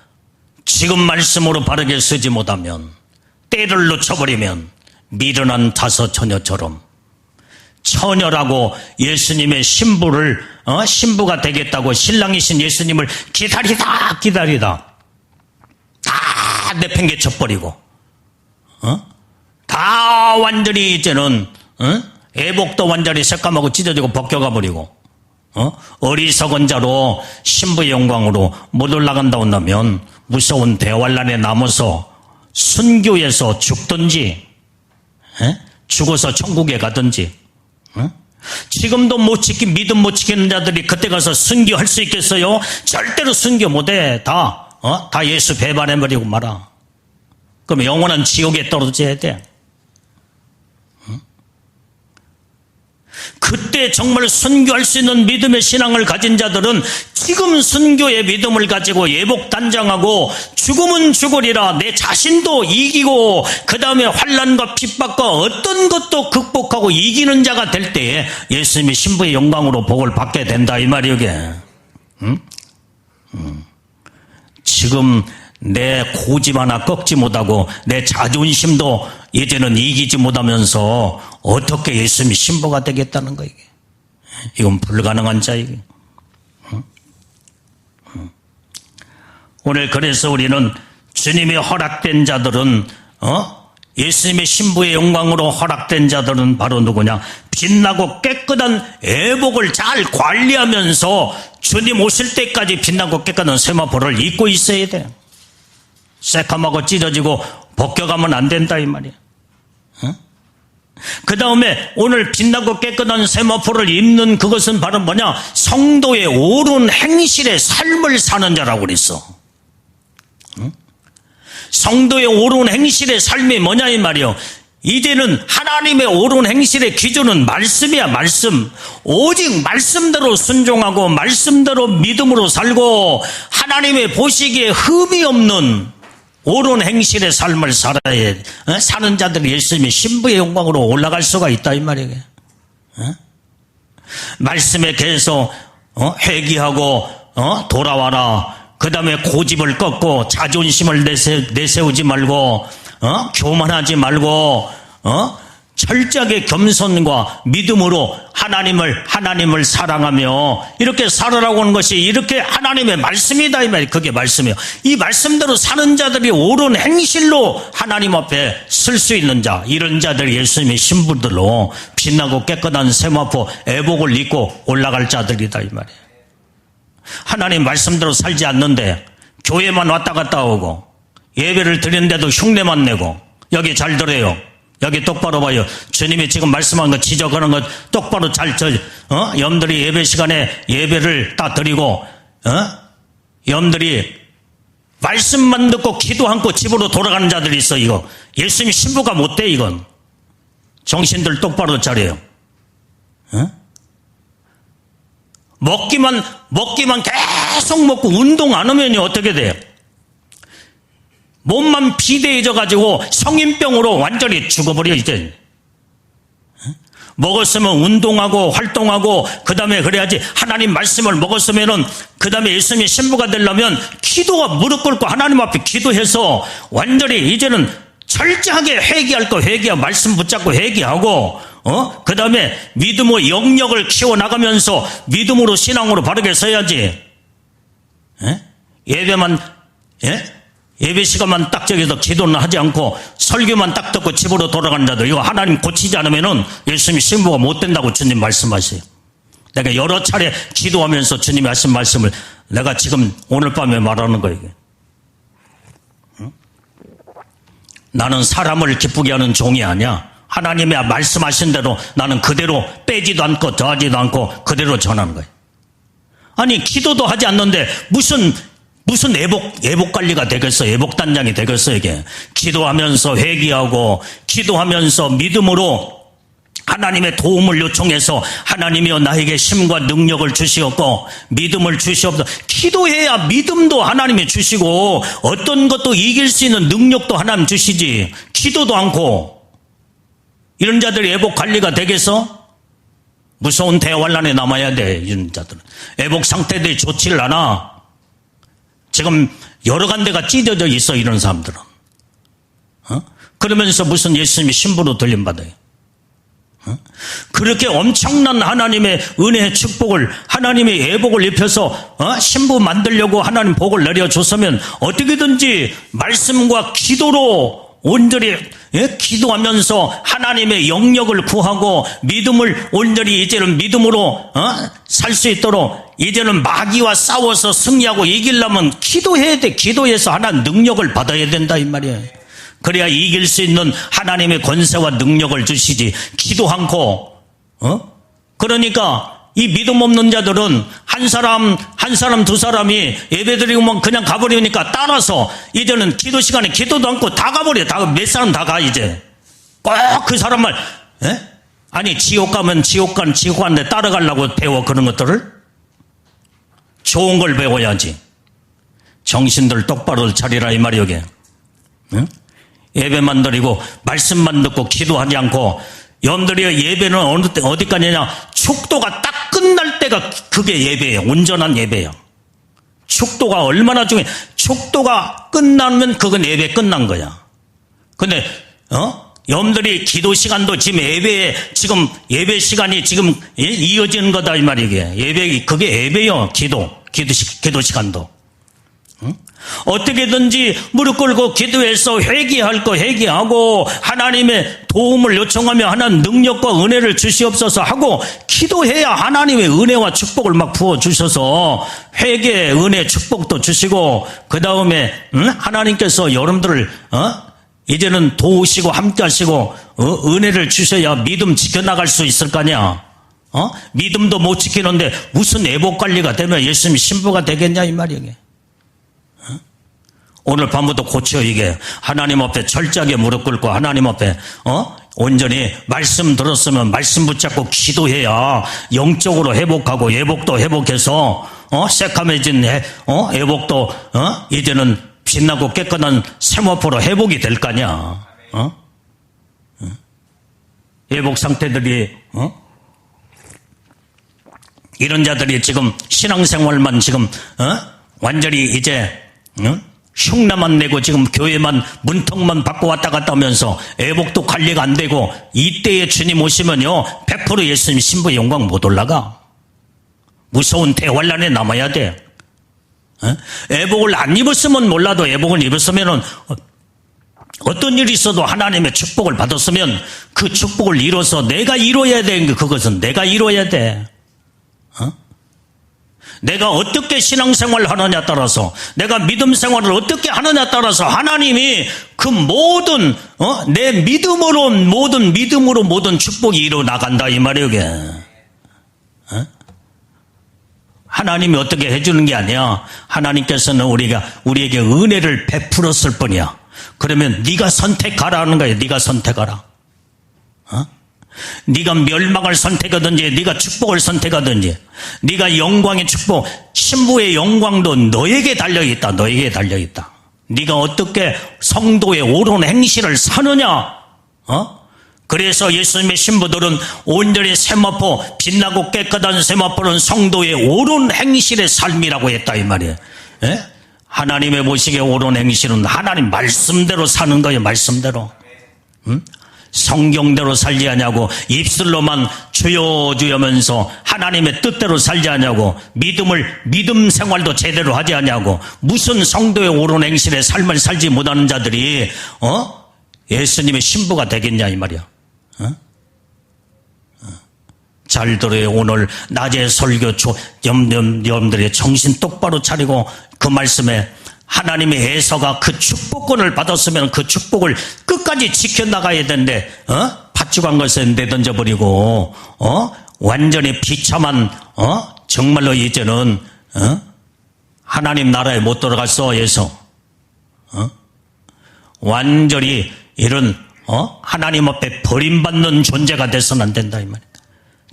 지금 말씀으로 바르게 쓰지 못하면 때를 놓쳐버리면 미련한 다섯 처녀처럼 처녀라고 예수님의 신부가 되겠다고 신랑이신 예수님을 기다리다 다 내팽개쳐버리고 다 완전히 이제는 애복도 완전히 새까맣고 찢어지고 벗겨가 버리고 어리석은 자로 신부의 영광으로 못 올라간다고 한다면 무서운 대환란에 남아서 순교해서 죽든지 죽어서 천국에 가든지 지금도 믿음 못 지키는 자들이 그때 가서 순교할 수 있겠어요? 절대로 순교 못해. 다 예수 배반해버리고 말아. 그럼 영원한 지옥에 떨어져야 돼. 그때 정말 순교할 수 있는 믿음의 신앙을 가진 자들은 지금 순교의 믿음을 가지고 예복단장하고 죽으면 죽으리라 내 자신도 이기고 그 다음에 환난과 핍박과 어떤 것도 극복하고 이기는 자가 될 때에 예수님이 신부의 영광으로 복을 받게 된다 이 말이요. 응? 지금 내 고집 하나 꺾지 못하고 내 자존심도 이제는 이기지 못하면서 어떻게 예수님이 신부가 되겠다는 거예요. 이건 불가능한 자이게. 오늘 그래서 우리는 주님의 허락된 자들은 예수님의 신부의 영광으로 허락된 자들은 바로 누구냐? 빛나고 깨끗한 애복을 잘 관리하면서 주님 오실 때까지 빛나고 깨끗한 세마포를 입고 있어야 돼. 새까맣고 찢어지고 벗겨가면 안 된다 이 말이야. 그 다음에 오늘 빛나고 깨끗한 세마포를 입는 그것은 바로 뭐냐? 성도의 옳은 행실의 삶을 사는 자라고 그랬어. 성도의 옳은 행실의 삶이 뭐냐 이 말이요. 이제는 하나님의 옳은 행실의 기준은 말씀이야 말씀. 오직 말씀대로 순종하고 말씀대로 믿음으로 살고 하나님의 보시기에 흠이 없는 옳은 행실의 삶을 살아야 사는 자들이 예수님의 신부의 영광으로 올라갈 수가 있다 이 말이에요. 말씀에 계속 회개하고 돌아와라. 그 다음에 고집을 꺾고 자존심을 내세우지 말고 교만하지 말고 철저하게 겸손과 믿음으로 하나님을 사랑하며 이렇게 살아라고 하는 것이 이렇게 하나님의 말씀이다 이 말이에요. 그게 말씀이에요. 이 말씀대로 사는 자들이 옳은 행실로 하나님 앞에 설 수 있는 자, 이런 자들이 예수님의 신부들로 빛나고 깨끗한 세마포 애복을 입고 올라갈 자들이다 이 말이에요. 하나님 말씀대로 살지 않는데 교회만 왔다 갔다 오고 예배를 드리는데도 흉내만 내고 여기 잘 들어요. 여기 똑바로 봐요. 주님이 지금 말씀한 거 지적하는 것 똑바로 여러분들이 예배 시간에 예배를 딱 드리고 여러분들이 말씀만 듣고 기도 않고 집으로 돌아가는 자들이 있어. 이거 예수님이 신부가 못돼. 이건 정신들 똑바로 차려요. 먹기만 계속 먹고 운동 안 하면 어떻게 돼요? 몸만 비대해져 가지고 성인병으로 완전히 죽어버려 이제. 먹었으면 운동하고 활동하고 그 다음에 그래야지. 하나님 말씀을 먹었으면은 그 다음에 예수님의 신부가 되려면 기도가 무릎 꿇고 하나님 앞에 기도해서 완전히 이제는 철저하게 회개할 거 회개하고 말씀 붙잡고 회개하고 그 다음에 믿음의 영역을 키워나가면서 믿음으로 신앙으로 바르게 서야지. 예배 시간만 딱 저기서 기도는 하지 않고 설교만 딱 듣고 집으로 돌아가는 자들, 이거 하나님 고치지 않으면은 예수님이 신부가 못 된다고 주님 말씀하세요. 내가 여러 차례 기도하면서 주님이 하신 말씀을 내가 지금 오늘 밤에 말하는 거예요. 나는 사람을 기쁘게 하는 종이 아니야. 하나님의 말씀하신 대로 나는 그대로 빼지도 않고 더하지도 않고 그대로 전하는 거예요. 아니 기도도 하지 않는데 무슨 애복 관리가 되겠어? 애복단장이 되겠어? 이게 기도하면서 회개하고 기도하면서 믿음으로 하나님의 도움을 요청해서 하나님이여 나에게 힘과 능력을 주시옵고 믿음을 주시옵소서. 기도해야 믿음도 하나님이 주시고 어떤 것도 이길 수 있는 능력도 하나님 주시지. 기도도 않고 이런 자들이 애복 관리가 되겠어? 무서운 대환란에 남아야 돼. 이런 자들은 애복 상태들이 좋지를 않아. 지금 여러 간데가 찢어져 있어 이런 사람들은. 그러면서 무슨 예수님이 신부로 들림받아요. 그렇게 엄청난 하나님의 은혜의 축복을 하나님의 애복을 입혀서 신부 만들려고 하나님 복을 내려줬으면 어떻게든지 말씀과 기도로 온전히 기도하면서 하나님의 영역을 구하고 믿음을 온전히 이제는 믿음으로 살 수 있도록 이제는 마귀와 싸워서 승리하고 이기려면 기도해야 돼. 기도해서 하나님 능력을 받아야 된다 이 말이에요. 그래야 이길 수 있는 하나님의 권세와 능력을 주시지. 기도 않고 그러니까 이 믿음 없는 자들은 한 사람 두 사람이 예배드리고 그냥 가버리니까 따라서 이제는 기도 시간에 기도도 않고 다 가버려. 몇 사람 다 가 이제. 꼭 그 사람을 아니 지옥 가면 지옥 가는데 따라가려고 배워 그런 것들을. 좋은 걸 배워야지. 정신들 똑바로 차리라 이 말이야 이게. 응? 예배만 드리고 말씀만 듣고 기도하지 않고 여러분들이 예배는 어디까지냐? 축도가 딱 끝날 때가 그게 예배예요. 온전한 예배예요. 축도가 얼마나 중요해. 축도가 끝나면 그건 예배 끝난 거야. 근데 여러분들이 기도 시간도 지금 지금 예배 시간이 지금 이어지는 거다 이 말이게. 예배 그게 예배요. 기도 시간도. 응? 어떻게든지 무릎 꿇고 기도해서 회개할 거 회개하고 하나님의 도움을 요청하며 하나님 능력과 은혜를 주시옵소서 하고 기도해야 하나님의 은혜와 축복을 막 부어주셔서 회개, 은혜, 축복도 주시고 그 다음에 하나님께서 여러분들을 이제는 도우시고 함께 하시고 은혜를 주셔야 믿음 지켜나갈 수 있을 거냐. 믿음도 못 지키는데 무슨 애복관리가 되면 예수님이 신부가 되겠냐 이 말이에요. 오늘 밤부터 고쳐 이게 하나님 앞에 철저하게 무릎 꿇고 하나님 앞에 온전히 말씀 들었으면 말씀 붙잡고 기도해야 영적으로 회복하고 예복도 회복해서 새카매진 예복도 이제는 빛나고 깨끗한 세마포로 회복이 될 거냐. 예복 상태들이 이런 자들이 지금 신앙생활만 지금 완전히 이제 흉내만 내고 지금 교회만 문턱만 받고 왔다 갔다 하면서 애복도 관리가 안 되고 이때에 주님 오시면요 100% 예수님 신부의 영광 못 올라가. 무서운 대환란에 남아야 돼. 애복을 안 입었으면 몰라도 애복을 입었으면은 어떤 일이 있어도 하나님의 축복을 받았으면 그 축복을 이뤄서 내가 이뤄야 되는 게 그것은 내가 이뤄야 돼. 내가 어떻게 신앙생활을 하느냐에 따라서 내가 믿음 생활을 어떻게 하느냐에 따라서 하나님이 그 모든 내 믿음으로 모든 축복이 이루어나간다 이 말이에요. 이게. 하나님이 어떻게 해주는 게 아니야. 하나님께서는 우리에게 은혜를 베풀었을 뿐이야. 그러면 네가 선택하라 하는 거야. 네가 선택하라. 네가 멸망을 선택하든지 네가 축복을 선택하든지 네가 영광의 축복 신부의 영광도 너에게 달려있다. 너에게 달려있다. 네가 어떻게 성도의 옳은 행실을 사느냐. 그래서 예수님의 신부들은 온전히 세마포 빛나고 깨끗한 세마포는 성도의 옳은 행실의 삶이라고 했다 이 말이에요. 예? 하나님의 보시기에 옳은 행실은 하나님 말씀대로 사는 거예요. 말씀대로. 성경대로 살지 않냐고 입술로만 주여 주여면서 하나님의 뜻대로 살지 않냐고 믿음 생활도 제대로 하지 않냐고 무슨 성도의 옳은 행실의 삶을 살지 못하는 자들이 예수님의 신부가 되겠냐 이 말이야. 잘 들어요. 오늘 낮에 설교 여러분들의 정신 똑바로 차리고 그 말씀에 하나님의 애서가 그 축복권을 받았으면 그 축복을 끝까지 지켜나가야 되는데 팥죽한 것에 내던져버리고 완전히 비참한 정말로 이제는 하나님 나라에 못 들어갔어. 해서 완전히 이런 하나님 앞에 버림받는 존재가 돼서는 안 된다 이 말이야.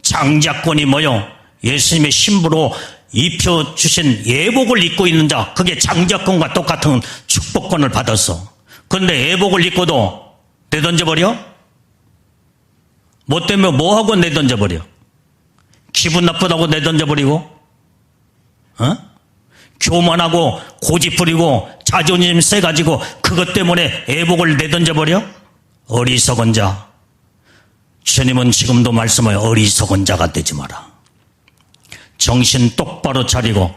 장자권이 뭐요? 예수님의 신부로 입혀주신 예복을 입고 있는 자, 그게 장자권과 똑같은 축복권을 받았어. 그런데 예복을 입고도 내던져버려? 뭐 때문에 뭐하고 내던져버려? 기분 나쁘다고 내던져버리고 교만하고 고집부리고 자존심 세가지고 그것 때문에 예복을 내던져버려? 어리석은 자. 주님은 지금도 말씀하여 어리석은 자가 되지 마라. 정신 똑바로 차리고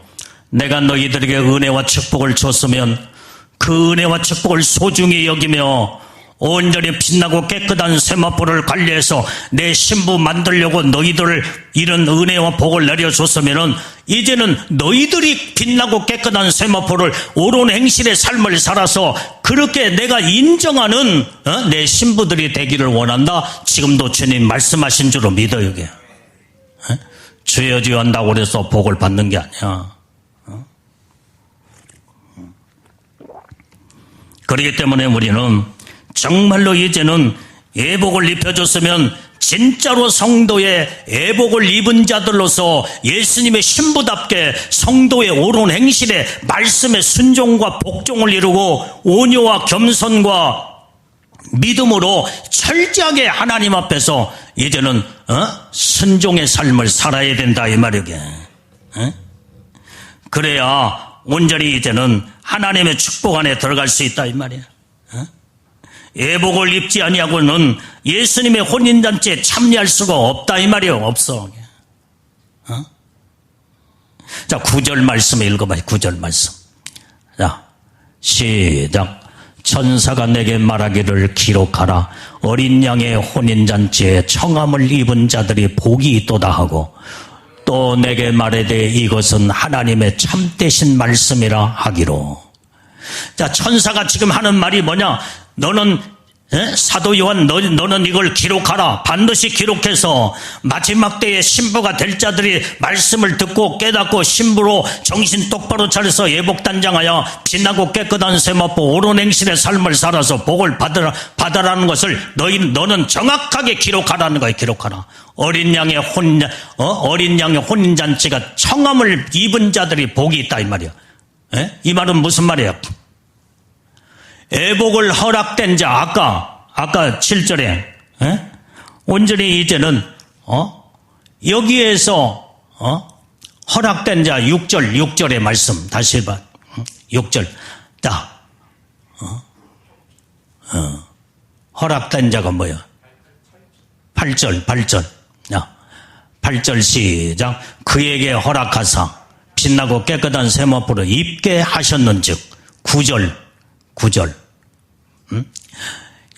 내가 너희들에게 은혜와 축복을 줬으면 그 은혜와 축복을 소중히 여기며 온전히 빛나고 깨끗한 세마포를 관리해서 내 신부 만들려고 너희들을 이런 은혜와 복을 내려줬으면 이제는 너희들이 빛나고 깨끗한 세마포를 옳은 행실의 삶을 살아서 그렇게 내가 인정하는 내 신부들이 되기를 원한다. 지금도 주님 말씀하신 줄로 믿어요. 이게. 주여 주여 한다고 그래서 복을 받는 게 아니야. 그렇기 때문에 우리는 정말로 이제는 예복을 입혀줬으면 진짜로 성도의 애복을 입은 자들로서 예수님의 신부답게 성도의 옳은 행실에 말씀의 순종과 복종을 이루고 온유와 겸손과 믿음으로 철저하게 하나님 앞에서 이제는 순종의 삶을 살아야 된다 이 말이게. 그래야 온전히 이제는 하나님의 축복 안에 들어갈 수 있다 이 말이야. 애복을 입지 아니하고는 예수님의 혼인잔치에 참여할 수가 없다 이 말이야. 없어. 자, 9절 말씀을 읽어봐요. 9절 말씀. 자, 시작. 천사가 내게 말하기를 기록하라. 어린 양의 혼인잔치에 청함을 입은 자들이 복이 있도다 하고, 또 내게 말하되 이것은 하나님의 참되신 말씀이라 하기로. 자, 천사가 지금 하는 말이 뭐냐? 너는 사도 요한 너는 이걸 기록하라. 반드시 기록해서 마지막 때에 신부가 될 자들이 말씀을 듣고 깨닫고 신부로 정신 똑바로 차려서 예복단장하여 빛나고 깨끗한 세마포 옳은 행실의 삶을 살아서 복을 받으라는 것을 너는 정확하게 기록하라는 거예요. 기록하라. 어린 양의 혼인잔치가 청함을 입은 자들이 복이 있다 이 말이야. 이 말은 무슨 말이에요? 애복을 허락된 자, 아까 7절에, 온전히 이제는, 여기에서, 허락된 자 6절의 말씀, 다시 봐. 6절. 허락된 자가 뭐야? 8절. 8절 시작. 그에게 허락하사 빛나고 깨끗한 세마포를 입게 하셨는즉. 9절.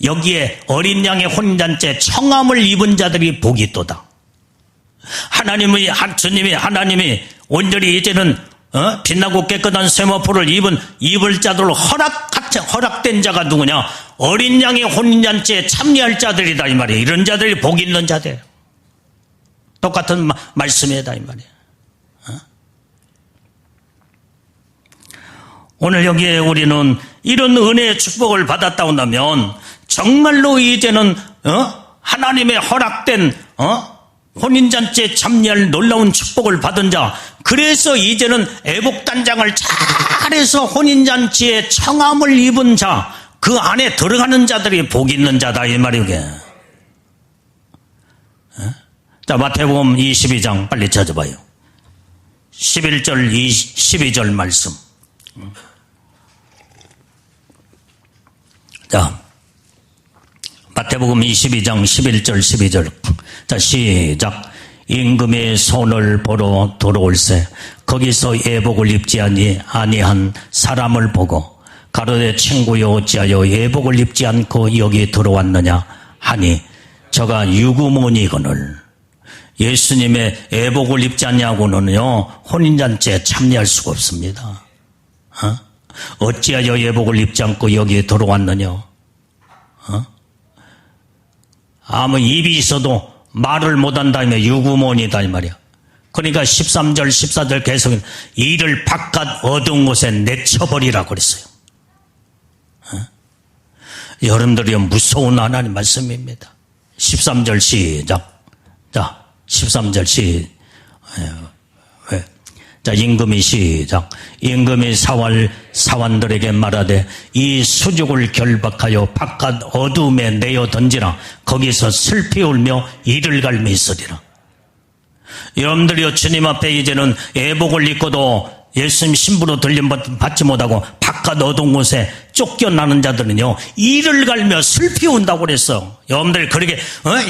여기에 어린 양의 혼인잔치에 청함을 입은 자들이 복이 있도다. 하나님이 온전히 이제는 빛나고 깨끗한 세마포를 입을 자들로 허락된 자가 누구냐? 어린 양의 혼인잔치에 참여할 자들이다 이 말이에요. 이런 자들이 복이 있는 자들. 똑같은 말씀이다 이 말이에요. 오늘 여기에 우리는 이런 은혜의 축복을 받았다 온다면 정말로 이제는 하나님의 허락된 혼인잔치에 참여할 놀라운 축복을 받은 자, 그래서 이제는 애복단장을 잘해서 혼인잔치에 청함을 입은 자, 그 안에 들어가는 자들이 복이 있는 자다 이 말이게. 자, 마태복음 22장 빨리 찾아봐요. 11절 12절 말씀. 자, 마태복음 22장 11절 12절. 자, 시작. 임금의 손을 보러 들어올세 거기서 예복을 입지 아니한 사람을 보고 가로되 친구여 어찌하여 예복을 입지 않고 여기 들어왔느냐 하니 저가 유구문이거늘. 예수님의 예복을 입지 않냐고는요 혼인잔치에 참여할 수가 없습니다. 어찌하여 예복을 입지 않고 여기에 들어왔느냐? 아무 입이 있어도 말을 못한다며 유구문이다 이 말이야. 그러니까 13절 14절 계속 이를 바깥 어두운 곳에 내쳐버리라고 그랬어요. 여러분들이 무서운 하나님 말씀입니다. 13절 시작. 자, 13절 시작. 자, 임금이 시작. 임금이 사환들에게 말하되 이 수족을 결박하여 바깥 어두움에 내어 던지라. 거기서 슬피 울며 이를 갈미 있으리라. 여러분들이요 주님 앞에 이제는 애복을 입고도 예수님 신부로 들림 받지 못하고 바깥 어두운 곳에 쫓겨나는 자들은요 이를 갈며 슬피 운다고 그랬어. 여러분들 그렇게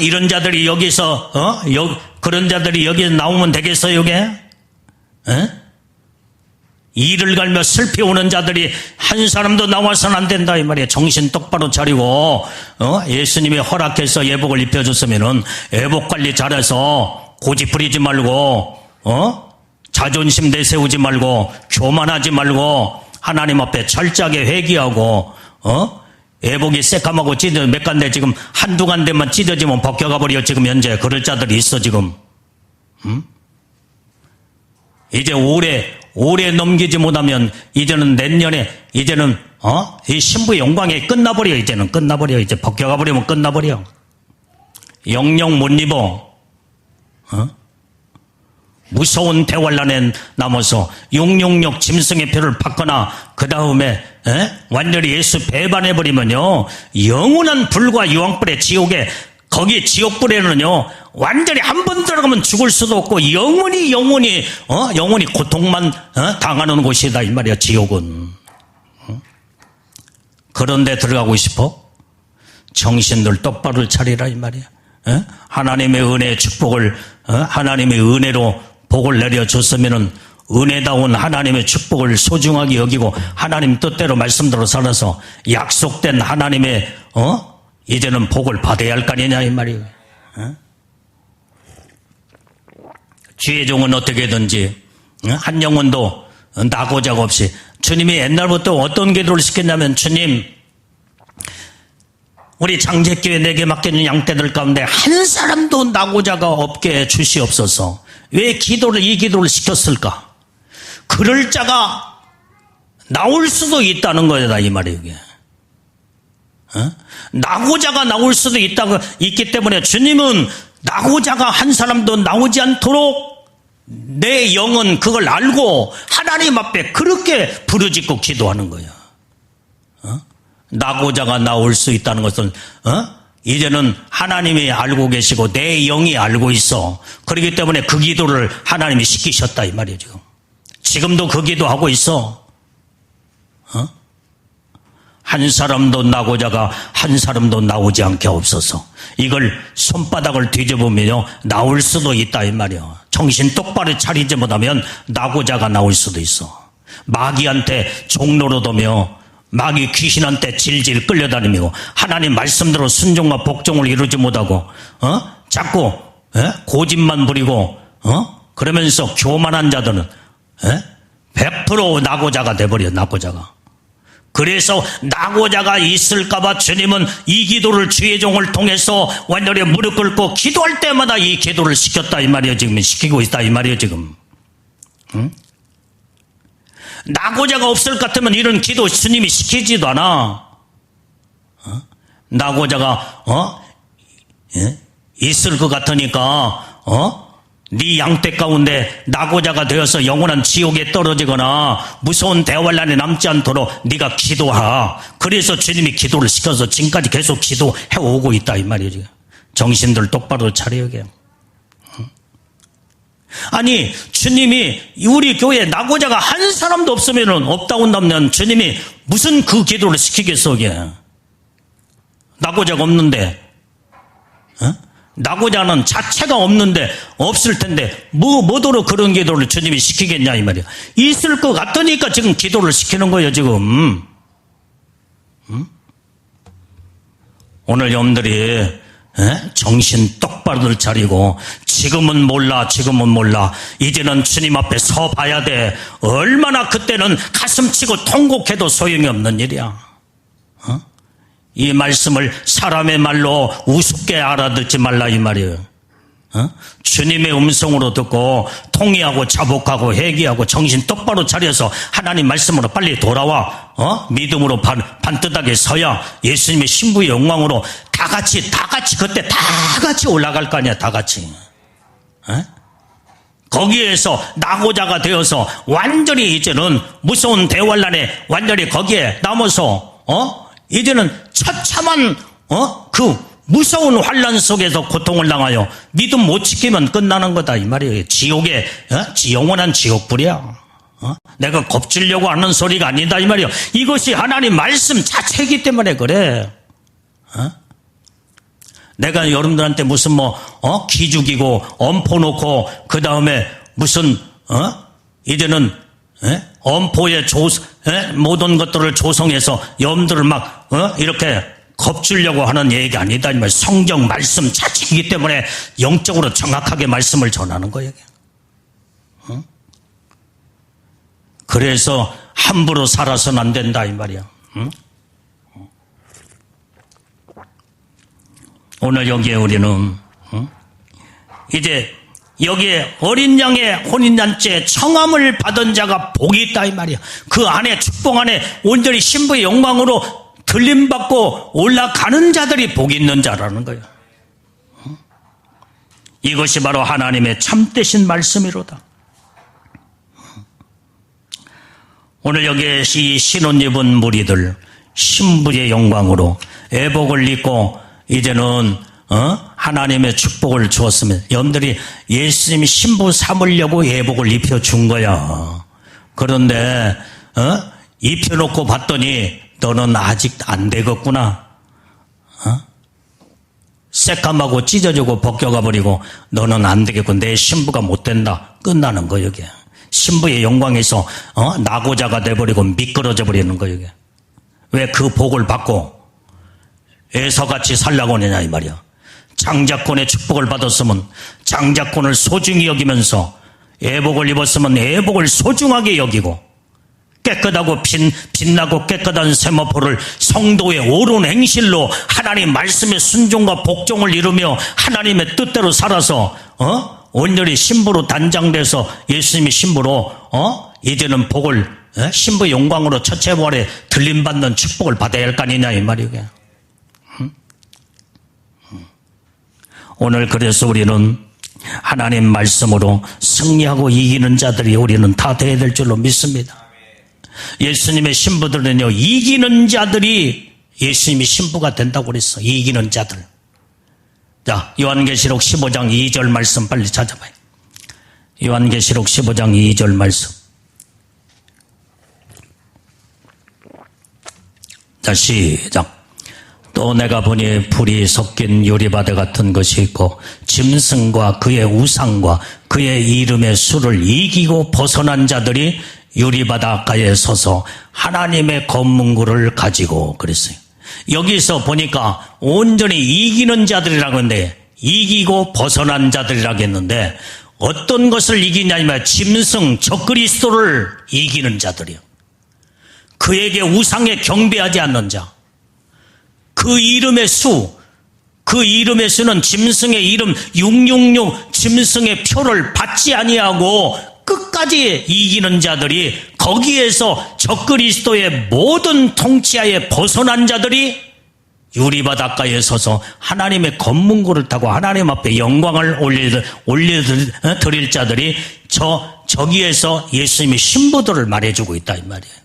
이런 자들이 여기서 그런 자들이 여기에 나오면 되겠어요 이게? 이를 갈며 슬피 오는 자들이 한 사람도 나와서는 안 된다 이 말이에요. 정신 똑바로 차리고 예수님이 허락해서 예복을 입혀줬으면은 예복 관리 잘해서 고집 부리지 말고 자존심 내세우지 말고 교만하지 말고 하나님 앞에 철저하게 회개하고 예복이 새까맣고 찢어 몇 간데 지금 한두 간데만 찢어지면 벗겨가 버려. 지금 현재 그럴 자들이 있어 지금. 이제 올해 넘기지 못하면 이제는 내년에 이제는 이 신부의 영광이 끝나버려. 이제는 끝나버려. 이제 벗겨가 버리면 끝나버려. 영영 못 입어. 무서운 대환란에 남아서 666 짐승의 표를 받거나 그 다음에 완전히 예수 배반해버리면요, 영원한 불과 유황불의 지옥에, 거기 지옥불에는요 완전히 한 번 들어가면 죽을 수도 없고 영원히 고통만 당하는 곳이다 이 말이야, 지옥은. 그런데 들어가고 싶어? 정신들 똑바로 차리라 이 말이야. 하나님의 은혜의 축복을, 하나님의 은혜로 복을 내려줬으면은 은혜다운 하나님의 축복을 소중하게 여기고 하나님 뜻대로 말씀대로 살아서 약속된 하나님의 이제는 복을 받아야 할 거 아니냐 이 말이에요. 주의 종은 어떻게든지 한 영혼도 나고자가 없이, 주님이 옛날부터 어떤 기도를 시켰냐면, 주님, 우리 장제교회 내게 맡겨진 양떼들 가운데 한 사람도 나고자가 없게 주시옵소서. 왜 이 기도를 시켰을까? 그럴 자가 나올 수도 있다는 거다 이 말이에요. 이게. 나고자가 나올 수도 있기 때문에 주님은 나고자가 한 사람도 나오지 않도록 내 영은 그걸 알고 하나님 앞에 그렇게 부르짖고 기도하는 거예요. 나고자가 나올 수 있다는 것은 이제는 하나님이 알고 계시고 내 영이 알고 있어. 그렇기 때문에 그 기도를 하나님이 시키셨다 이 말이에요. 지금도 그 기도하고 있어. 한 사람도 나고자가 한 사람도 나오지 않게 없어서, 이걸 손바닥을 뒤져보면요 나올 수도 있다 이 말이에요. 정신 똑바로 차리지 못하면 나고자가 나올 수도 있어. 마귀한테 종로로 도며 마귀 귀신한테 질질 끌려다니며 하나님 말씀대로 순종과 복종을 이루지 못하고 자꾸 고집만 부리고 그러면서 교만한 자들은 100% 나고자가 돼버려. 나고자가. 그래서 나고자가 있을까봐 주님은 이 기도를 주의 종을 통해서 완전히 무릎 꿇고 기도할 때마다 이 기도를 시켰다 이 말이에요. 지금 시키고 있다 이 말이에요. 지금. 나고자가 없을 것 같으면 이런 기도 주님이 시키지도 않아. 나고자가 있을 것 같으니까 네 양떼 가운데 나고자가 되어서 영원한 지옥에 떨어지거나 무서운 대환란에 남지 않도록 네가 기도하라. 그래서 주님이 기도를 시켜서 지금까지 계속 기도해 오고 있다 이 말이지. 정신들 똑바로 차려야 돼. 아니 주님이 우리 교회에 나고자가 한 사람도 없다고 한다면 주님이 무슨 그 기도를 시키겠어. 이게 나고자가 없는데, 나고자는 자체가 없을 텐데 뭐더러 그런 기도를 주님이 시키겠냐 이 말이야. 있을 것 같으니까 지금 기도를 시키는 거예요 지금. 오늘 여러분들이 정신 똑바로 차리고 지금은 몰라 이제는 주님 앞에 서 봐야 돼. 얼마나 그때는 가슴치고 통곡해도 소용이 없는 일이야. 이 말씀을 사람의 말로 우습게 알아듣지 말라 이 말이에요. 주님의 음성으로 듣고 통의하고 자복하고 회개하고 정신 똑바로 차려서 하나님 말씀으로 빨리 돌아와 믿음으로 반듯하게 서야 예수님의 신부의 영광으로 다 같이 그때 다 같이 올라갈 거 아니야. 다 같이. 거기에서 나고자가 되어서 완전히 이제는 무서운 대환란에 완전히 거기에 남아서 이제는 처참한 그 무서운 환란 속에서 고통을 당하여 믿음 못 지키면 끝나는 거다 이 말이에요. 지옥에 영원한 지옥불이야. 내가 겁주려고 하는 소리가 아니다 이 말이에요. 이것이 하나님 말씀 자체이기 때문에 그래. 내가 여러분들한테 무슨 기죽이고 엄포 놓고 그 다음에 무슨 이제는 엄포의 모든 것들을 조성해서 여러분들을 막 이렇게 겁주려고 하는 얘기가 아니다. 성경 말씀 자체이기 때문에 영적으로 정확하게 말씀을 전하는 거예요. 그래서 함부로 살아서는 안 된다 이 말이야. 오늘 여기에 우리는 이제 여기에 어린 양의 혼인잔치에 청함을 받은 자가 복이 있다 이 말이야. 그 안에 축복 안에 온전히 신부의 영광으로 들림받고 올라가는 자들이 복이 있는 자라는 거예요. 이것이 바로 하나님의 참되신 말씀이로다. 오늘 여기에 이 신혼 입은 무리들 신부의 영광으로 애복을 입고 이제는 하나님의 축복을 주었으면 여러분들이 예수님이 신부 삼으려고 애복을 입혀준 거야. 그런데 입혀놓고 봤더니 너는 아직 안 되겠구나. 새까맣고 찢어지고 벗겨가 버리고 너는 안 되겠고 내 신부가 못 된다. 끝나는 거 여기. 신부의 영광에서 낙오자가 돼버리고 미끄러져 버리는 거 여기. 왜 그 복을 받고 애서같이 살라고 하느냐 이 말이야. 장자권의 축복을 받았으면 장자권을 소중히 여기면서 애복을 입었으면 애복을 소중하게 여기고 깨끗하고 빛나고 깨끗한 세마포를 성도의 옳은 행실로 하나님 말씀의 순종과 복종을 이루며 하나님의 뜻대로 살아서 온전히 신부로 단장돼서 예수님이 신부로 이제는 복을 신부의 영광으로 첫째부활에 들림받는 축복을 받아야 할 거 아니냐 이 말이게. 오늘 그래서 우리는 하나님 말씀으로 승리하고 이기는 자들이 우리는 다 되어야 될 줄로 믿습니다. 예수님의 신부들은요, 이기는 자들이 예수님이 신부가 된다고 그랬어. 이기는 자들. 자, 요한계시록 15장 2절 말씀 빨리 찾아봐요. 요한계시록 15장 2절 말씀. 자, 시작. 또 내가 보니 불이 섞인 유리바다 같은 것이 있고 짐승과 그의 우상과 그의 이름의 수를 이기고 벗어난 자들이 유리바닷가에 서서 하나님의 검문고를 가지고 그랬어요. 여기서 보니까 온전히 이기는 자들이라고 했는데 이기고 벗어난 자들이라고 했는데 어떤 것을 이기냐면 짐승 적그리스도를 이기는 자들이요. 그에게 우상에 경배하지 않는 자. 그 이름의 수는 짐승의 이름 666 짐승의 표를 받지 아니하고 끝까지 이기는 자들이 거기에서 적그리스도의 모든 통치하에 벗어난 자들이 유리바닷가에 서서 하나님의 검문고를 타고 하나님 앞에 영광을 올려드릴 자들이 저기에서 예수님의 신부들을 말해주고 있다 이 말이에요.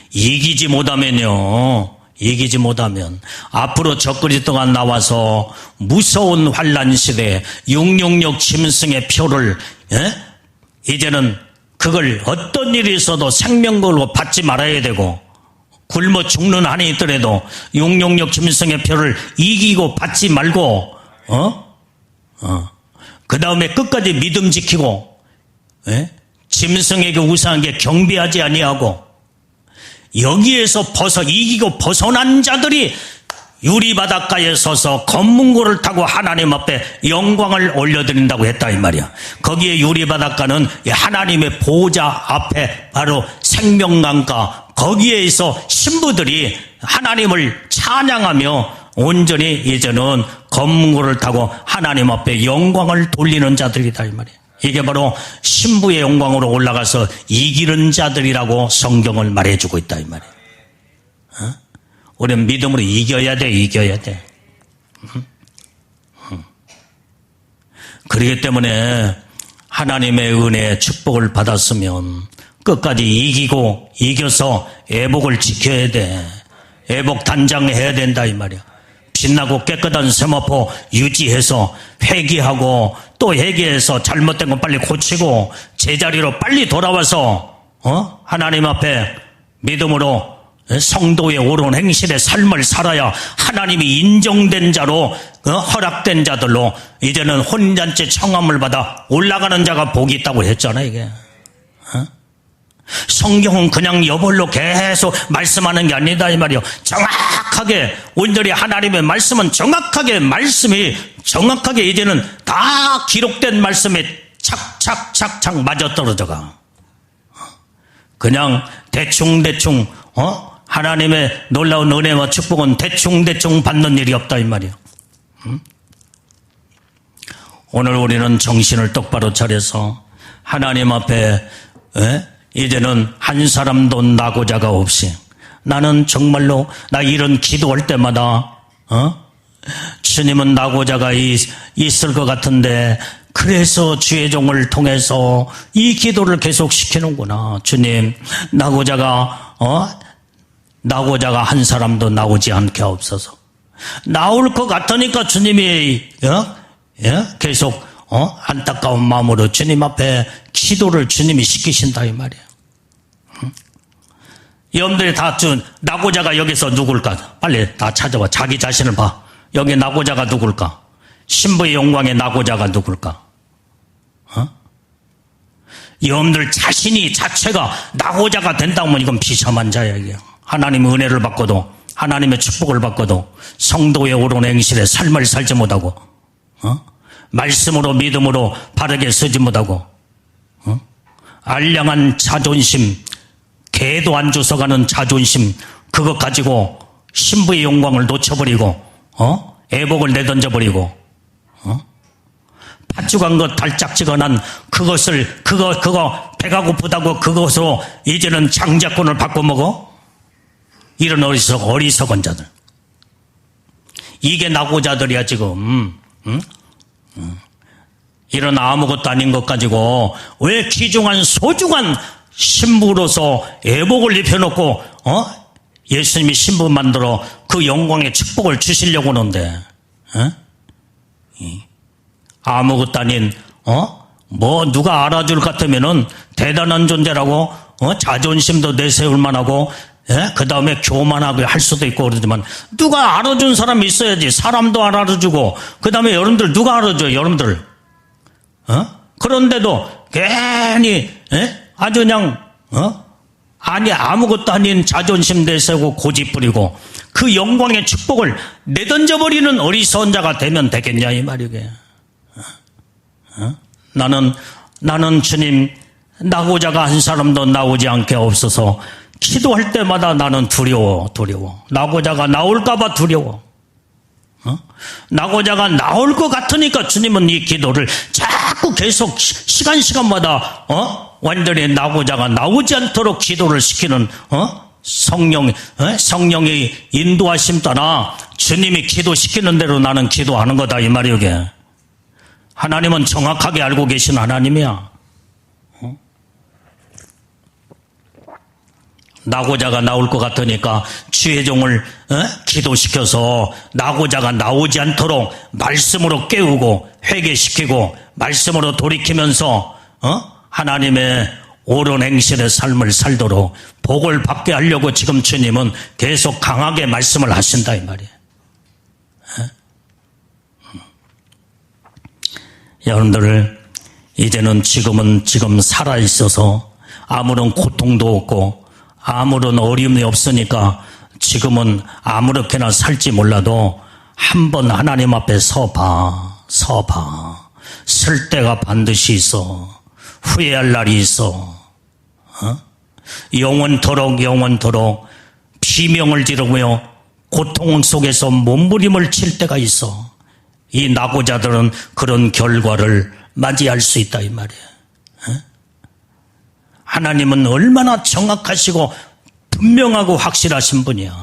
이기지 못하면 앞으로 적그리스도가 나와서 무서운 환난 시대에 666 짐승의 표를 이제는 그걸 어떤 일이 있어도 생명걸로 받지 말아야 되고 굶어 죽는 한이 있더라도 666 짐승의 표를 이기고 받지 말고 그 다음에 끝까지 믿음 지키고 짐승에게 우상에게 경배하지 아니하고 여기에서 이기고 벗어난 자들이 유리바닷가에 서서 검문고를 타고 하나님 앞에 영광을 올려드린다고 했다 이 말이야. 거기에 유리바닷가는 하나님의 보호자 앞에 바로 생명강가 거기에서 신부들이 하나님을 찬양하며 온전히 이제는 검문고를 타고 하나님 앞에 영광을 돌리는 자들이다 이 말이야. 이게 바로 신부의 영광으로 올라가서 이기는 자들이라고 성경을 말해주고 있다 이 말이에요. 우리는 믿음으로 이겨야 돼. 그렇기 때문에 하나님의 은혜의 축복을 받았으면 끝까지 이겨서 애복을 지켜야 돼. 애복 단장해야 된다 이 말이야. 빛나고 깨끗한 세마포 유지해서 회개하고 또 회개해서 잘못된 건 빨리 고치고 제자리로 빨리 돌아와서 하나님 앞에 믿음으로 성도의 옳은 행실의 삶을 살아야 하나님이 인정된 자로 허락된 자들로 이제는 혼잔치 청함을 받아 올라가는 자가 복이 있다고 했잖아 이게. 성경은 그냥 여벌로 계속 말씀하는 게 아니다 이 말이요. 정확하게 온전히 하나님의 말씀은 정확하게 이제는 다 기록된 말씀에 착착착착 맞아떨어져가. 그냥 대충 하나님의 놀라운 은혜와 축복은 대충 받는 일이 없다 이 말이요. 오늘 우리는 정신을 똑바로 차려서 하나님 앞에 이제는 한 사람도 낙오자가 없이 나는 정말로 나 이런 기도할 때마다 주님은 나고자가 있을 것 같은데 그래서 주의 종을 통해서 이 기도를 계속 시키는구나. 주님, 나고자가 한 사람도 나오지 않게 하옵소서. 나올 것 같으니까 주님이 계속 안타까운 마음으로 주님 앞에 기도를 주님이 시키신다 이 말이에요. 여러분들이 다 나고자가 여기서 누굴까? 빨리 다 찾아봐. 자기 자신을 봐. 여기 나고자가 누굴까? 신부의 영광의 나고자가 누굴까? 여러분들 자체가 나고자가 된다면 이건 비참한 자예요. 하나님의 은혜를 받고도 하나님의 축복을 받고도 성도의 옳은 행실에 삶을 살지 못하고 말씀으로 믿음으로 바르게 서지 못하고 알량한 자존심, 개도 안 주워가는 자존심, 그것 가지고 신부의 영광을 놓쳐버리고 애복을 내던져버리고 팥죽한 것 달짝지근한 그것을 그거 배가 고프다고 그것으로 이제는 장자권을 바꿔먹어? 이런 어리석은 자들. 이게 나고자들이야 지금. 이런 아무것도 아닌 것 가지고 왜 귀중한 소중한 신부로서 애복을 입혀놓고 예수님이 신부 만들어 그 영광의 축복을 주시려고 하는데 아무것도 아닌 누가 알아줄 것 같으면은 대단한 존재라고 자존심도 내세울 만하고 그 다음에 교만하게 할 수도 있고 그러지만 누가 알아준 사람이 있어야지. 사람도 알아주고 그 다음에 여러분들 누가 알아줘요? 여러분들 그런데도 괜히 아주 그냥 아무것도 아닌 자존심 내세우고 고집 부리고 그 영광의 축복을 내던져버리는 어리석은 자가 되면 되겠냐 이 말이게. 나는 주님 나고자가 한 사람도 나오지 않게 없어서 기도할 때마다 나는 두려워. 나고자가 나올까봐 두려워. 나고자가 나올 것 같으니까 주님은 이 기도를 자꾸 계속 시간마다 완전히 나고자가 나오지 않도록 기도를 시키는 성령의 인도하심 따라 주님이 기도시키는 대로 나는 기도하는 거다 이 말이오. 하나님은 정확하게 알고 계신 하나님이야. 나고자가 나올 것 같으니까 주의 종을 기도시켜서 나고자가 나오지 않도록 말씀으로 깨우고 회개시키고 말씀으로 돌이키면서 하나님의 옳은 행실의 삶을 살도록 복을 받게 하려고 지금 주님은 계속 강하게 말씀을 하신다 이 말이에요. 여러분들 이제는 지금 살아있어서 아무런 고통도 없고 아무런 어려움이 없으니까 지금은 아무렇게나 살지 몰라도 한번 하나님 앞에 서봐. 쓸 때가 반드시 있어. 후회할 날이 있어. 영원토록 비명을 지르며 고통 속에서 몸부림을 칠 때가 있어. 이 나고자들은 그런 결과를 맞이할 수 있다 이 말이에요. 하나님은 얼마나 정확하시고 분명하고 확실하신 분이야.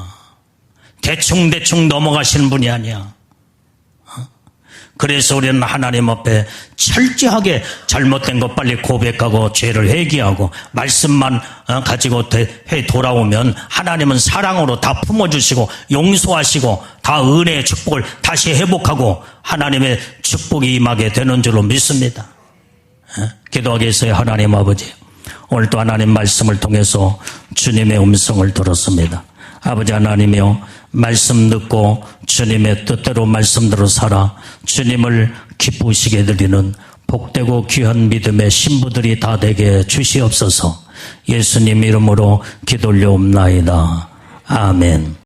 대충 넘어가시는 분이 아니야. 그래서 우리는 하나님 앞에 철저하게 잘못된 것 빨리 고백하고 죄를 회개하고 말씀만 가지고 돌아오면 하나님은 사랑으로 다 품어주시고 용서하시고 다 은혜의 축복을 다시 회복하고 하나님의 축복이 임하게 되는 줄로 믿습니다. 기도하겠어요. 하나님 아버지, 오늘도 하나님 말씀을 통해서 주님의 음성을 들었습니다. 아버지 하나님이여, 말씀 듣고 주님의 뜻대로 말씀대로 살아 주님을 기쁘시게 드리는 복되고 귀한 믿음의 신부들이 다 되게 주시옵소서. 예수님 이름으로 기도 올려옵나이다. 아멘.